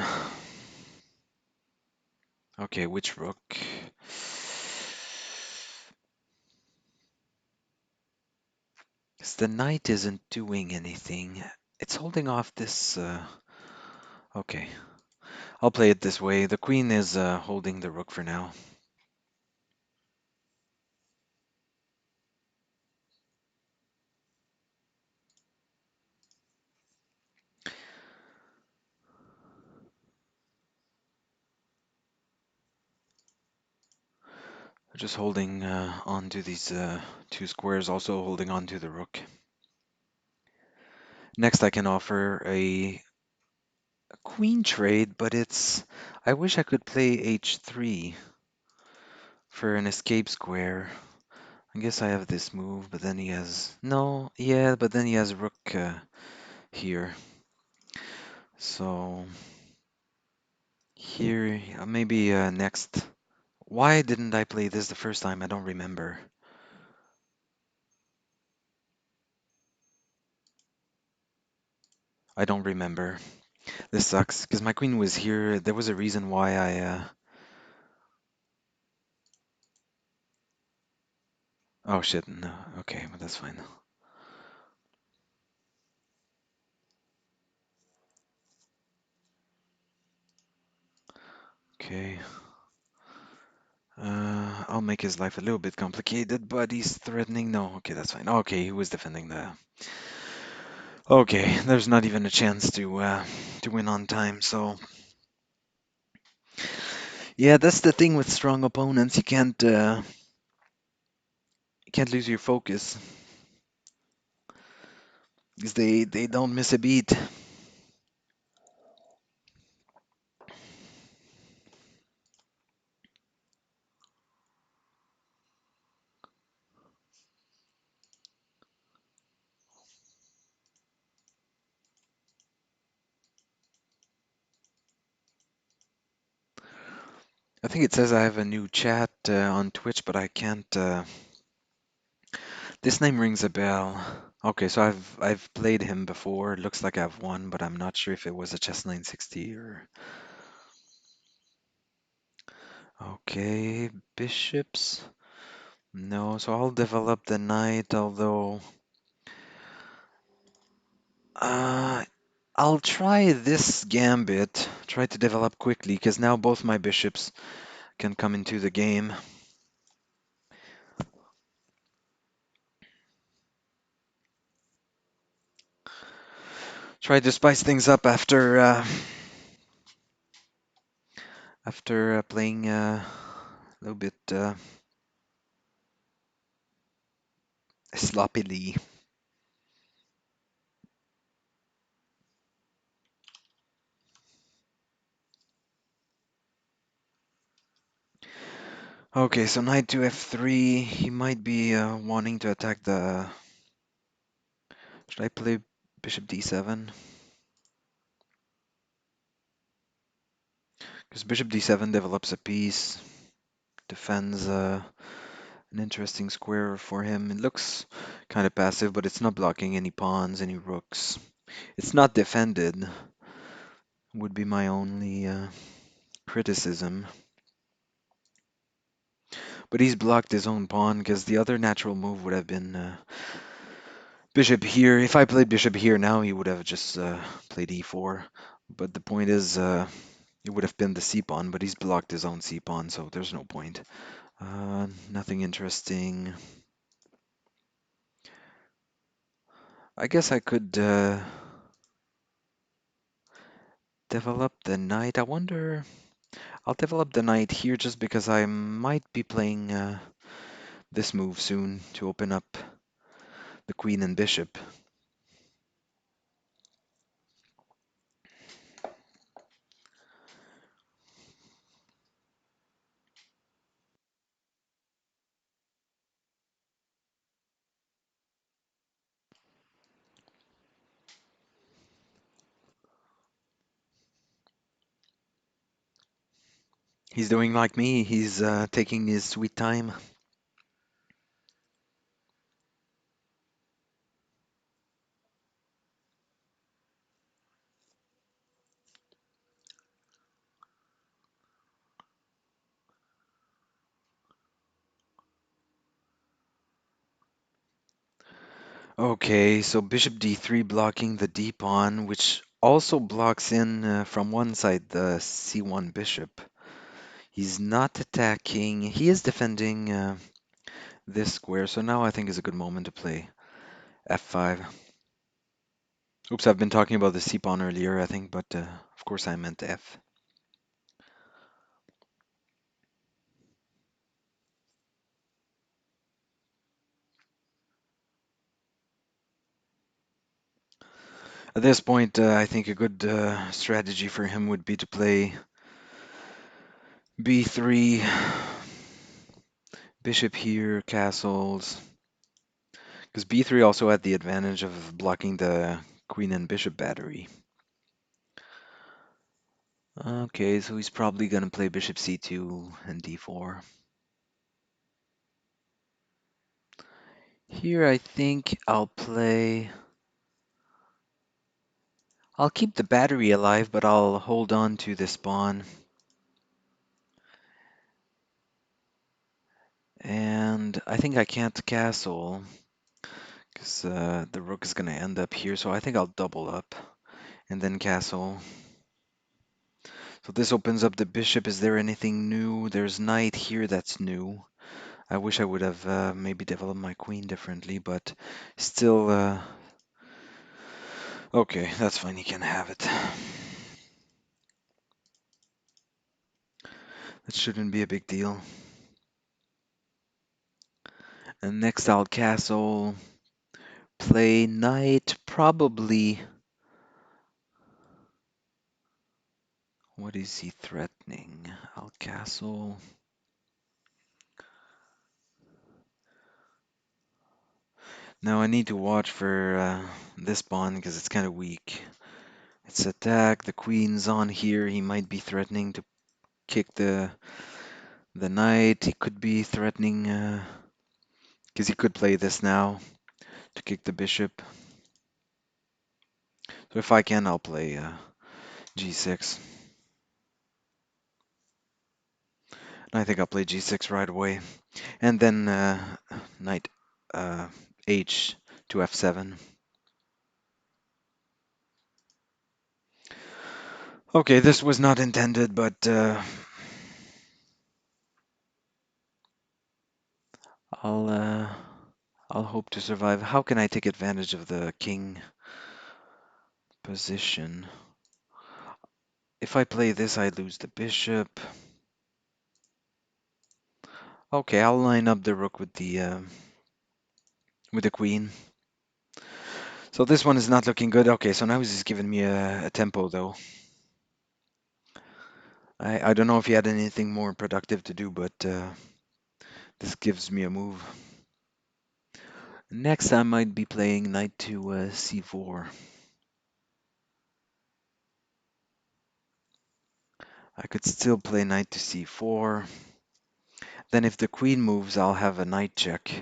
A: Okay, which rook? 'Cause the knight isn't doing anything. It's holding off this. Okay, I'll play it this way. The queen is holding the rook for now. Just holding on to these two squares, also holding on to the rook. Next, I can offer a queen trade, but it's. I wish I could play h3 for an escape square. I guess I have this move, but then he has. No, yeah, but then he has rook here. So here, maybe next. Why didn't I play this the first time? I don't remember. I don't remember. This sucks because my queen was here. There was a reason why I. Oh shit! No. Okay, but that's fine. Okay. I'll make his life a little bit complicated, but he's threatening. No, okay, that's fine. Okay, he was defending the. Okay, there's not even a chance to win on time. So yeah, that's the thing with strong opponents. You can't lose your focus because they don't miss a beat. I think it says I have a new chat on Twitch, but I can't. This name rings a bell. Okay, so I've played him before. It looks like I've won, but I'm not sure if it was a Chess960 or. Okay, bishops. No, so I'll develop the knight, although uh, I'll try this gambit, try to develop quickly, because now both my bishops can come into the game. Try to spice things up after playing a little bit sloppily. Okay, so knight to f3. He might be wanting to attack the. Should I play bishop d7? Because bishop d7 develops a piece, defends an interesting square for him. It looks kind of passive, but it's not blocking any pawns, any rooks. It's not defended, would be my only criticism. But he's blocked his own pawn because the other natural move would have been bishop here. If I played bishop here now, he would have just played e4. But the point is, it would have been the c pawn, but he's blocked his own c pawn, so there's no point. Nothing interesting. I guess I could develop the knight. I wonder. I'll develop the knight here just because I might be playing this move soon to open up the queen and bishop. He's doing like me. He's taking his sweet time. Okay, so bishop d3 blocking the d pawn, which also blocks in from one side the c1 bishop. He's not attacking. He is defending this square, so now I think is a good moment to play f5. Oops, I've been talking about the c pawn earlier, I think, but of course I meant f. At this point, I think a good strategy for him would be to play b3, bishop here, castles, because b3 also had the advantage of blocking the queen and bishop battery. Okay, so he's probably going to play bishop c2 and d4. Here I think I'll keep the battery alive, but I'll hold on to this pawn. And I think I can't castle, because the rook is going to end up here, so I think I'll double up and then castle. So this opens up the bishop. Is there anything new? There's knight here that's new. I wish I would have maybe developed my queen differently, but still, okay, that's fine. You can have it. That shouldn't be a big deal. And next I'll castle, play knight, probably. What is he threatening? I'll castle. Now I need to watch for this pawn because it's kind of weak. It's attack, the queen's on here. He might be threatening to kick the knight. He could be threatening because he could play this now to kick the bishop. So if I can, I'll play g6. I think I'll play g6 right away. And then knight h to f7. Okay, this was not intended, but I'll uh, I'll hope to survive. How can I take advantage of the king position? If I play this, I lose the bishop. Okay, I'll line up the rook with the queen. So this one is not looking good. Okay, so now he's just giving me a tempo though. I don't know if he had anything more productive to do, but this gives me a move. Next, I might be playing knight to c4. I could still play knight to c4. Then if the queen moves, I'll have a knight check.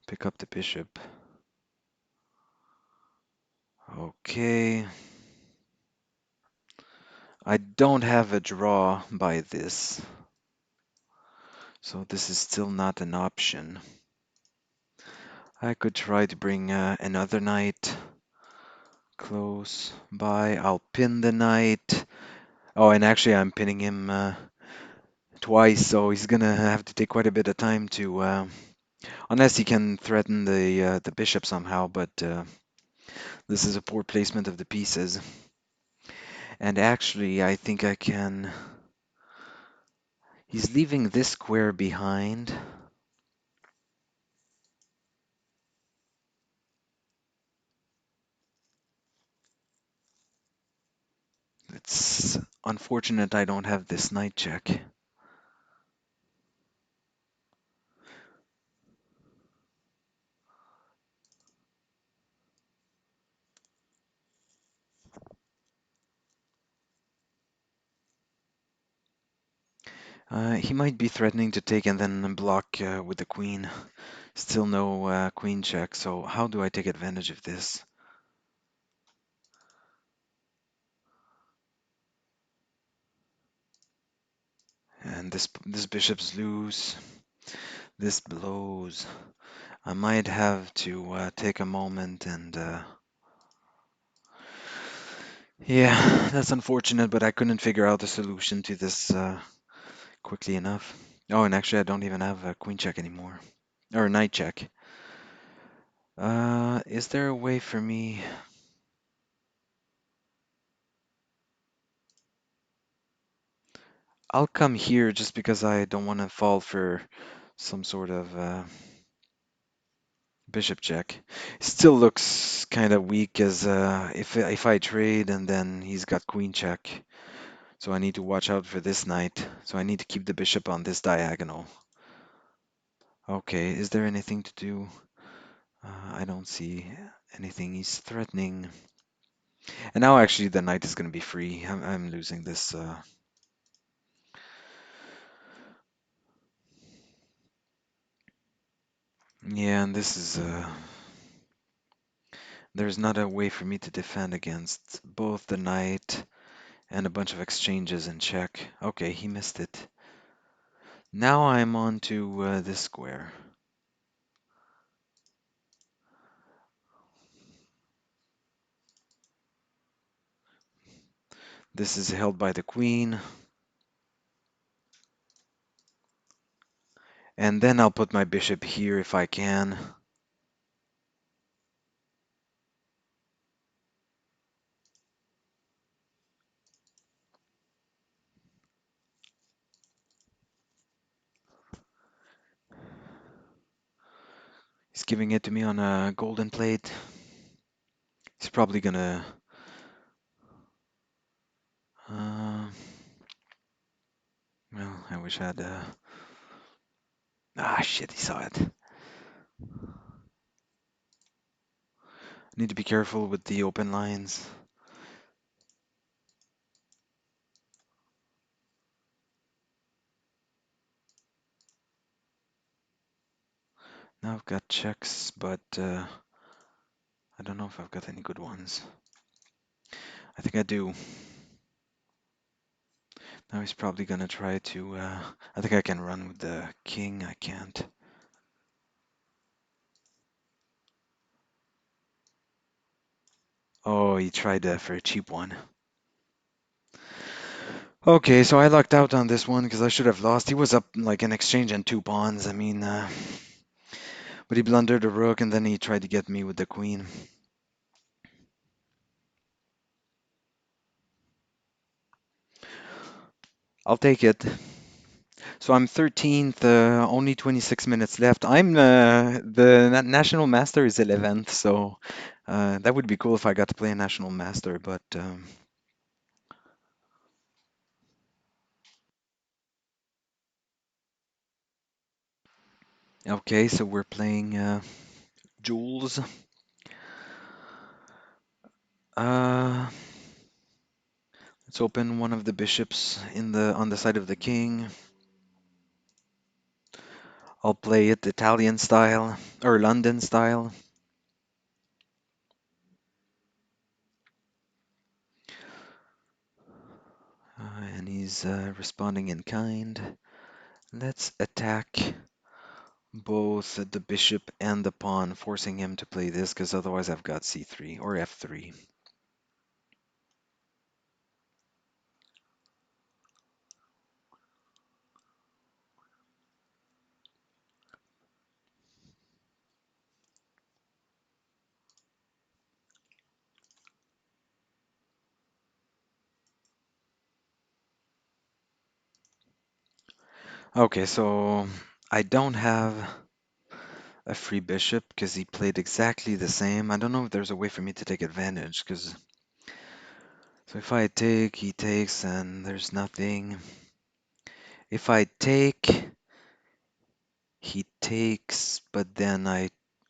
A: Pick up the bishop. Okay. I don't have a draw by this, so this is still not an option. I could try to bring another knight close by. I'll pin the knight. Oh, and actually I'm pinning him twice, so he's gonna have to take quite a bit of time to, unless he can threaten the bishop somehow. But this is a poor placement of the pieces. And actually, I think I can. He's leaving this square behind. It's unfortunate I don't have this knight check. He might be threatening to take and then block with the queen. Still no queen check, so how do I take advantage of this? And this bishop's loose. This blows. I might have to take a moment and yeah, that's unfortunate, but I couldn't figure out the solution to this quickly enough. Oh, and actually I don't even have a queen check anymore. Or a knight check. Is there a way for me? I'll come here just because I don't want to fall for some sort of bishop check. Still looks kind of weak as if I trade and then he's got queen check. So I need to watch out for this knight. So I need to keep the bishop on this diagonal. Okay, is there anything to do? I don't see anything. He's threatening. And now actually the knight is going to be free. I'm losing this. Yeah, and this is there's not a way for me to defend against both the knight and a bunch of exchanges in check. Okay, he missed it. Now I'm on to this square. This is held by the queen. And then I'll put my bishop here if I can. He's giving it to me on a golden plate. He's probably gonna... Uh, well, I wish I had... Ah, shit, he saw it. Need to be careful with the open lines. Now I've got checks, but I don't know if I've got any good ones. I think I do. Now he's probably gonna try to... I think I can run with the king. I can't. Oh, he tried for a cheap one. Okay, so I lucked out on this one because I should have lost. He was up like an exchange and two pawns. I mean, but he blundered a rook and then he tried to get me with the queen. I'll take it. So I'm 13th, only 26 minutes left. I'm the national master is 11th, so that would be cool if I got to play a national master. But okay, so we're playing Jules. Uh, let's open one of the bishops in the on the side of the king. I'll play it Italian style or London style. And he's responding in kind. Let's attack both the bishop and the pawn, forcing him to play this, because otherwise I've got c3 or f3. Okay, so I don't have a free bishop because he played exactly the same. I don't know if there's a way for me to take advantage, because so if I take, he takes, and there's nothing. If I take, he takes, but then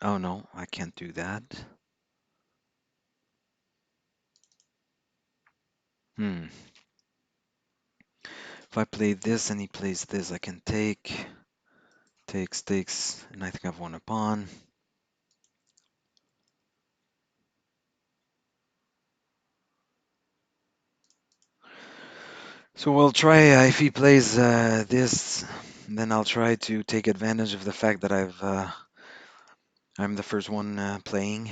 A: oh no, I can't do that. Hmm. If I play this and he plays this, I can take, takes, and I think I've won a pawn. So we'll try, if he plays this, then I'll try to take advantage of the fact that I'm the first one playing.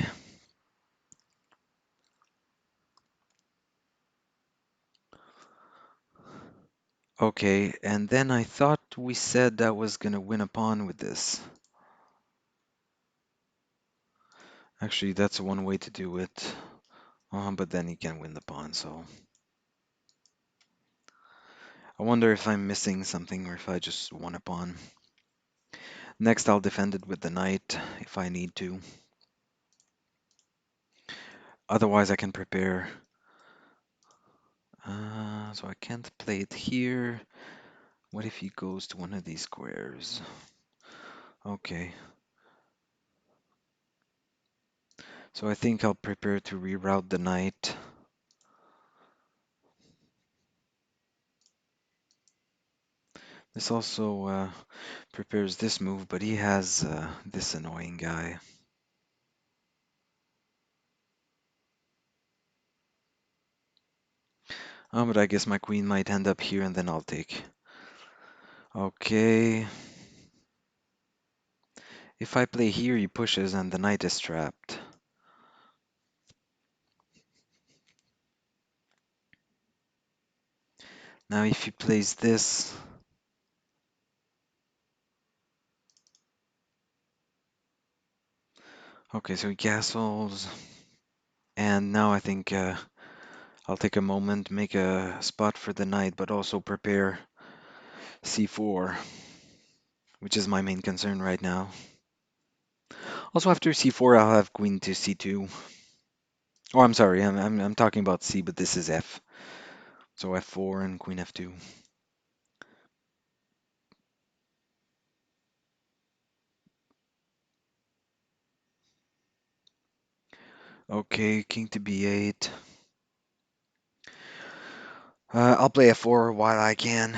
A: Okay, and then I thought we said I was gonna win a pawn with this. Actually, that's one way to do it. But then he can win the pawn, so I wonder if I'm missing something or if I just won a pawn. Next, I'll defend it with the knight if I need to. Otherwise, I can prepare. So I can't play it here. What if he goes to one of these squares? Okay. So I think I'll prepare to reroute the knight. This also prepares this move, but he has this annoying guy. But I guess my queen might end up here and then I'll take. Okay. If I play here, he pushes and the knight is trapped. Now if he plays this, okay, so he castles, and now I think I'll take a moment, make a spot for the knight, but also prepare c4, which is my main concern right now. Also after c4, I'll have queen to c2. Oh, I'm sorry, I'm talking about c, but this is f. So f4 and queen f2. Okay, king to b8. I'll play f4 while I can.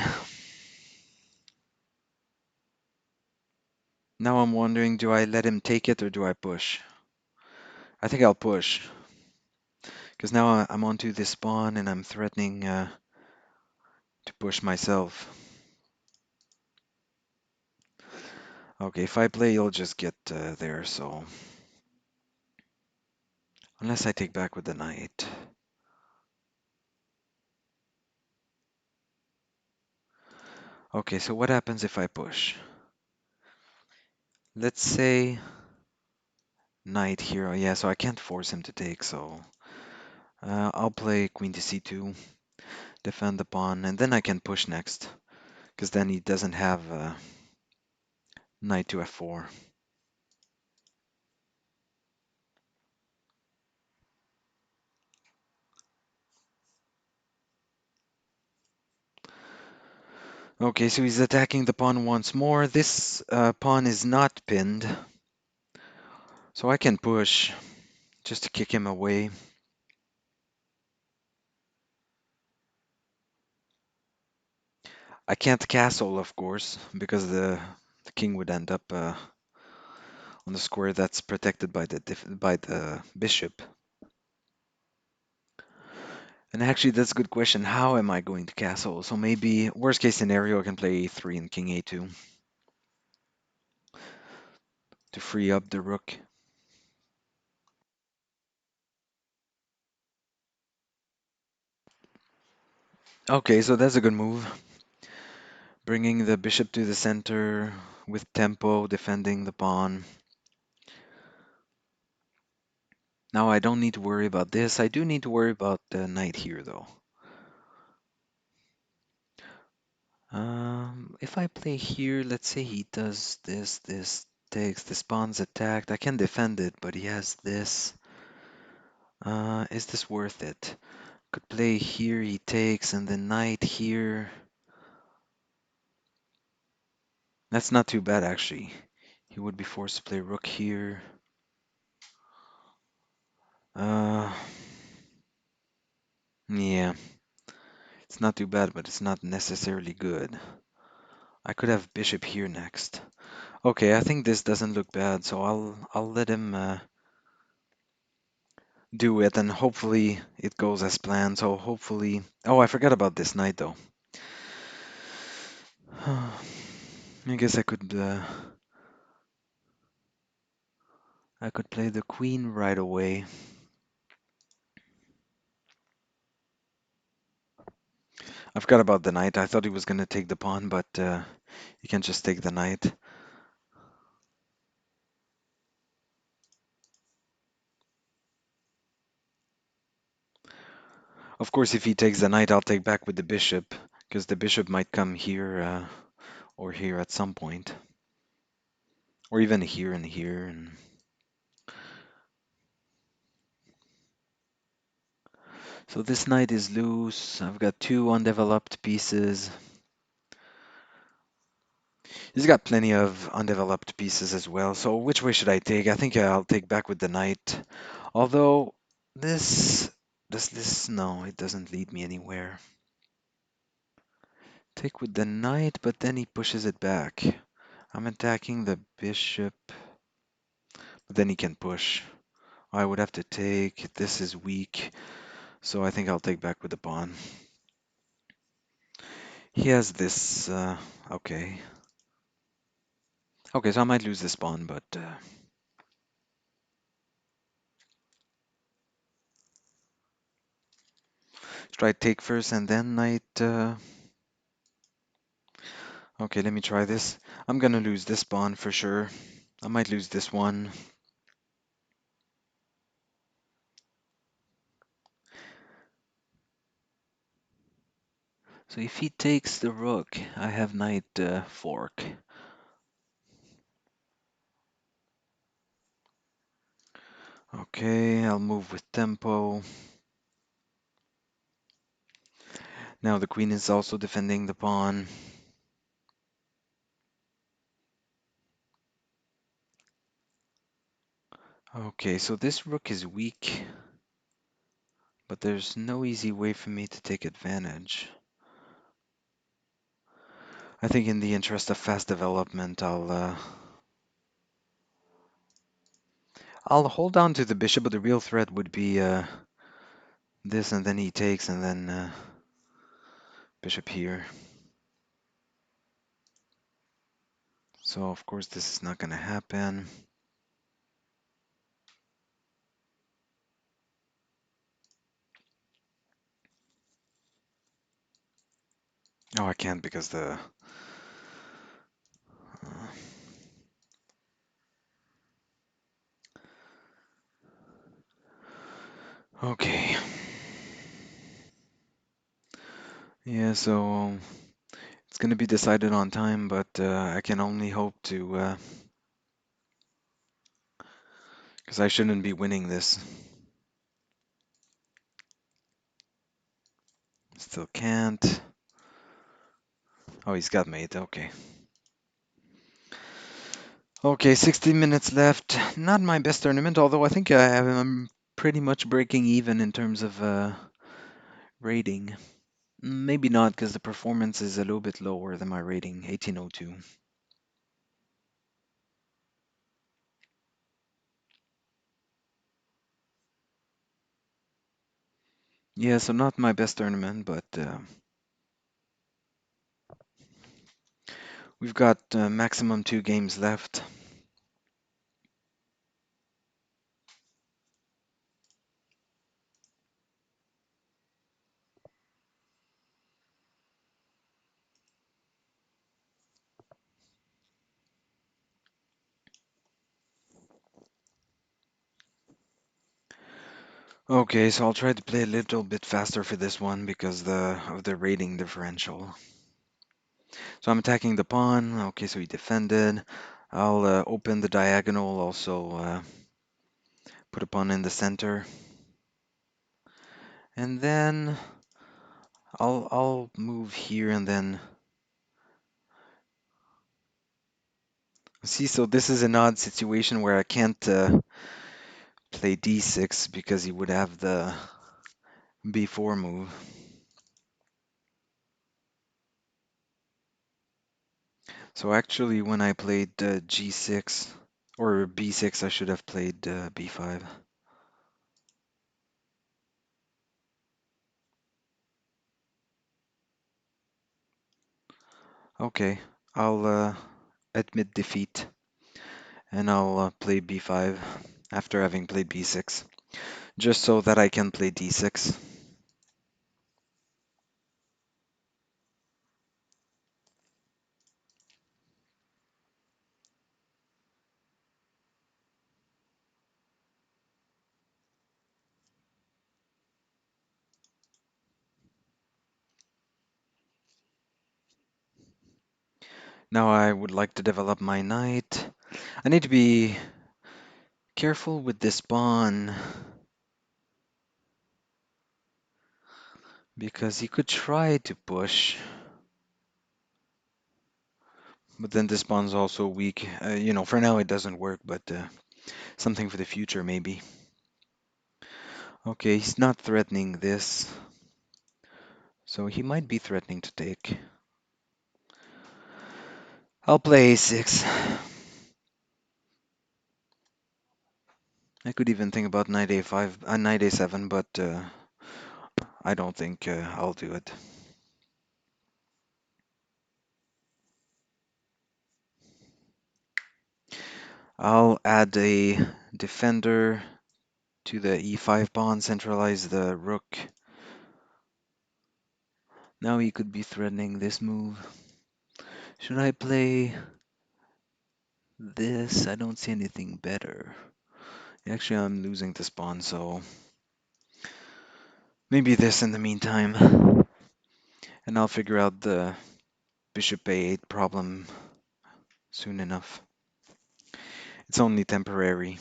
A: Now I'm wondering, do I let him take it or do I push? I think I'll push. Because now I'm onto this pawn and I'm threatening to push myself. Okay, if I play, you'll just get there, so... Unless I take back with the knight. Okay, so what happens if I push? Let's say knight here. Oh, yeah, so I can't force him to take, so I'll play queen to c2, defend the pawn, and then I can push next, because then he doesn't have knight to f4. Okay, so he's attacking the pawn once more. This pawn is not pinned, so I can push just to kick him away. I can't castle, of course, because the king would end up on the square that's protected by the bishop. And actually, that's a good question. How am I going to castle? So maybe, worst case scenario, I can play a3 and king a2 to free up the rook. Okay, so that's a good move. Bringing the bishop to the center with tempo, defending the pawn. Now I don't need to worry about this. I do need to worry about the knight here, though. If I play here, let's say he does this takes, this pawn's attacked. I can defend it, but he has this. Is this worth it? Could play here, he takes, and the knight here. That's not too bad, actually. He would be forced to play rook here. Uh, yeah, it's not too bad, but it's not necessarily good. I could have bishop here next. Okay, I think this doesn't look bad, so I'll let him do it, and hopefully it goes as planned. So hopefully, oh, I forgot about this knight though. I guess I could play the queen right away. I forgot about the knight. I thought he was gonna take the pawn, but you can just take the knight. Of course, if he takes the knight, I'll take back with the bishop, because the bishop might come here or here at some point, or even here and here. And so this knight is loose. I've got two undeveloped pieces. He's got plenty of undeveloped pieces as well. So which way should I take? I think I'll take back with the knight. Although this does this no, it doesn't lead me anywhere. Take with the knight, but then he pushes it back. I'm attacking the bishop, but then he can push. I would have to take. This is weak, so I think I'll take back with the pawn. He has this. Okay. Okay, so I might lose this pawn, but try take first and then knight. Okay, let me try this. I'm gonna lose this pawn for sure. I might lose this one. So if he takes the rook, I have knight fork. Okay, I'll move with tempo. Now the queen is also defending the pawn. Okay, so this rook is weak, but there's no easy way for me to take advantage. I think in the interest of fast development, I'll hold on to the bishop, but the real threat would be this, and then he takes, and then bishop here. So of course this is not going to happen. Oh, I can't because the... uh, okay. Yeah, so it's gonna be decided on time, but I can only hope to, because I shouldn't be winning this. Still can't. Oh, he's got mate. Okay. Okay, 60 minutes left. Not my best tournament, although I think I'm pretty much breaking even in terms of rating. Maybe not, because the performance is a little bit lower than my rating, 1802. Yeah, so not my best tournament, but we've got maximum 2 games left. Okay, so I'll try to play a little bit faster for this one because of the rating differential. So I'm attacking the pawn. Okay, so he defended. I'll open the diagonal, also put a pawn in the center. And then I'll move here and then see. So this is an odd situation where I can't play d6 because he would have the b4 move. So actually, when I played g6 or b6, I should have played b5. Okay, I'll admit defeat and I'll play b5 after having played b6, just so that I can play d6. Now I would like to develop my knight. I need to be careful with this pawn because he could try to push, but then this pawn's also weak. For now it doesn't work, but something for the future maybe. Okay, he's not threatening this, so he might be threatening to take. I'll play a6. I could even think about knight a5, knight a7, but I don't think I'll do it. I'll add a defender to the e5 pawn, centralize the rook. Now he could be threatening this move. Should I play this? I don't see anything better. Actually, I'm losing this pawn, so maybe this in the meantime. And I'll figure out the bishop a8 problem soon enough. It's only temporary.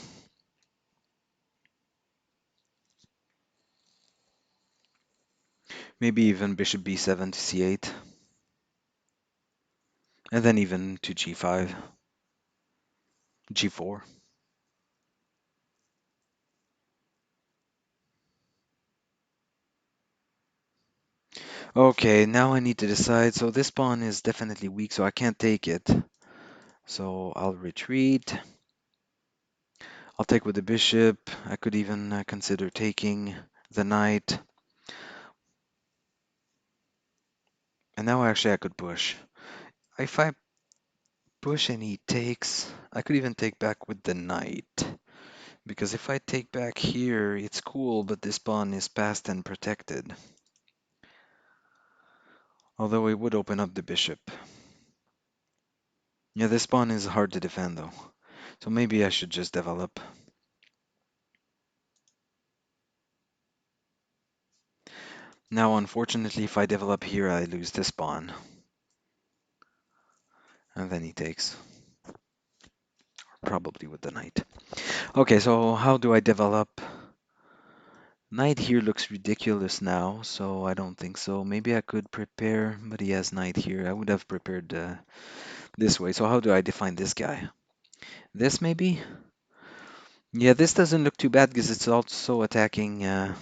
A: Maybe even bishop b7 to c8. And then even to g5, g4. Okay, now I need to decide. So this pawn is definitely weak, so I can't take it. So I'll retreat. I'll take with the bishop. I could even consider taking the knight. And now actually I could push. If I push and he takes, I could even take back with the knight. Because if I take back here, it's cool, but this pawn is passed and protected. Although it would open up the bishop. Yeah, this pawn is hard to defend though. So maybe I should just develop. Now, unfortunately, if I develop here, I lose this pawn. And then he takes. Probably with the knight. Okay, so how do I develop? Knight here looks ridiculous now, so I don't think so. Maybe I could prepare, but he has knight here. I would have prepared this way. So how do I define this guy? This maybe? Yeah, this doesn't look too bad because it's also attacking c4,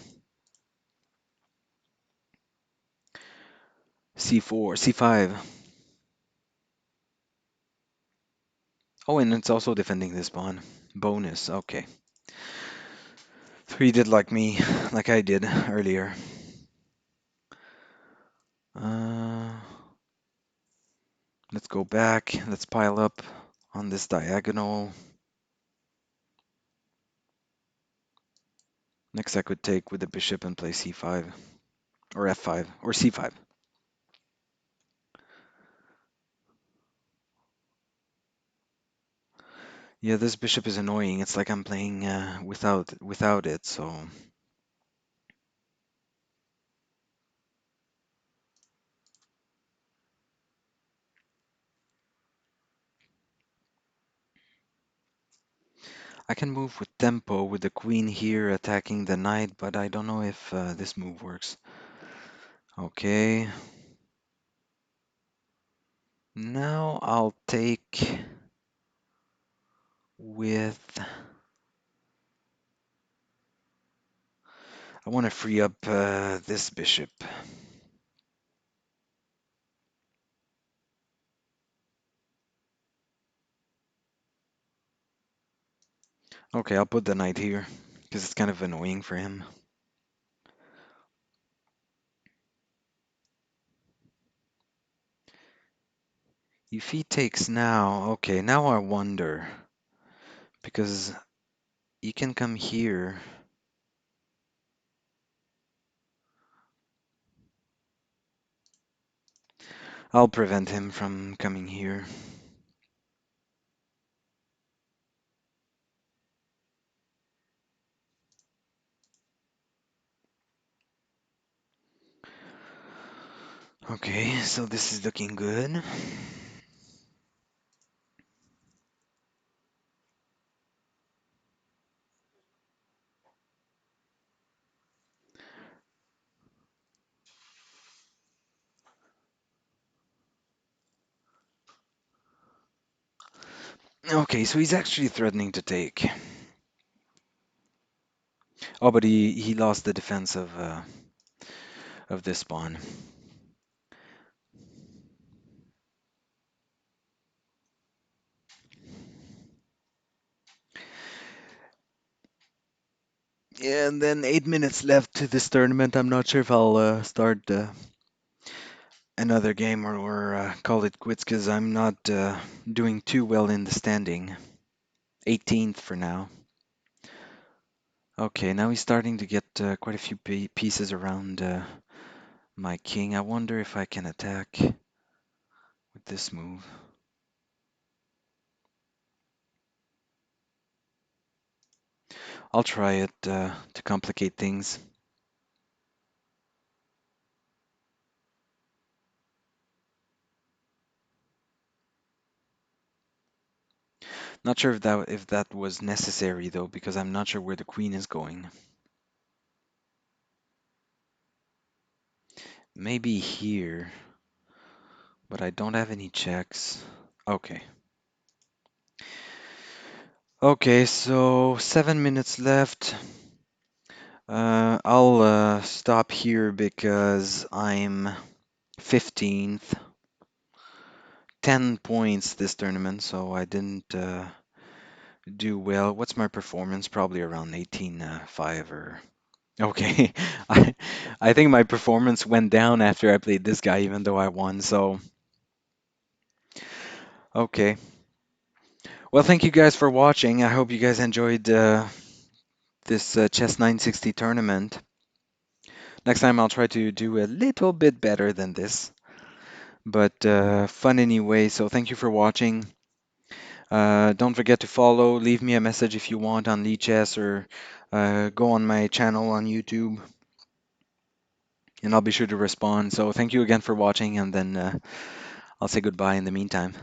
A: c5. Oh, and it's also defending this pawn. Bonus, okay. So he did like me, like I did earlier. Uh, let's go back. Let's pile up on this diagonal. Next I could take with the bishop and play c5 or f5 or c5. Yeah, this bishop is annoying. It's like I'm playing without it, so I can move with tempo with the queen here attacking the knight, but I don't know if this move works. Okay. Now I'll take with... I want to free up this bishop. Okay, I'll put the knight here because it's kind of annoying for him. If he takes now, okay, now I wonder because he can come here. I'll prevent him from coming here. Okay, so this is looking good. Okay, so he's actually threatening to take. Oh, but he lost the defense of this pawn. Yeah, and then 8 minutes left to this tournament. I'm not sure if I'll start another game or call it quits because I'm not doing too well in the standing. 18th for now. Okay, now he's starting to get quite a few pieces around my king. I wonder if I can attack with this move. I'll try it to complicate things. Not sure if that was necessary though, because I'm not sure where the queen is going. Maybe here, but I don't have any checks. Okay. Okay, so 7 minutes left. I'll stop here because I'm 15th. 10 points this tournament, so I didn't do well. What's my performance? Probably around 18.5 or... Okay. I I think my performance went down after I played this guy, even though I won, so okay. Well, thank you guys for watching. I hope you guys enjoyed this Chess 960 tournament. Next time I'll try to do a little bit better than this. but fun anyway. So thank you for watching. Don't forget to follow. Leave me a message if you want on Lichess or go on my channel on YouTube, and I'll be sure to respond. So thank you again for watching, and then I'll say goodbye in the meantime.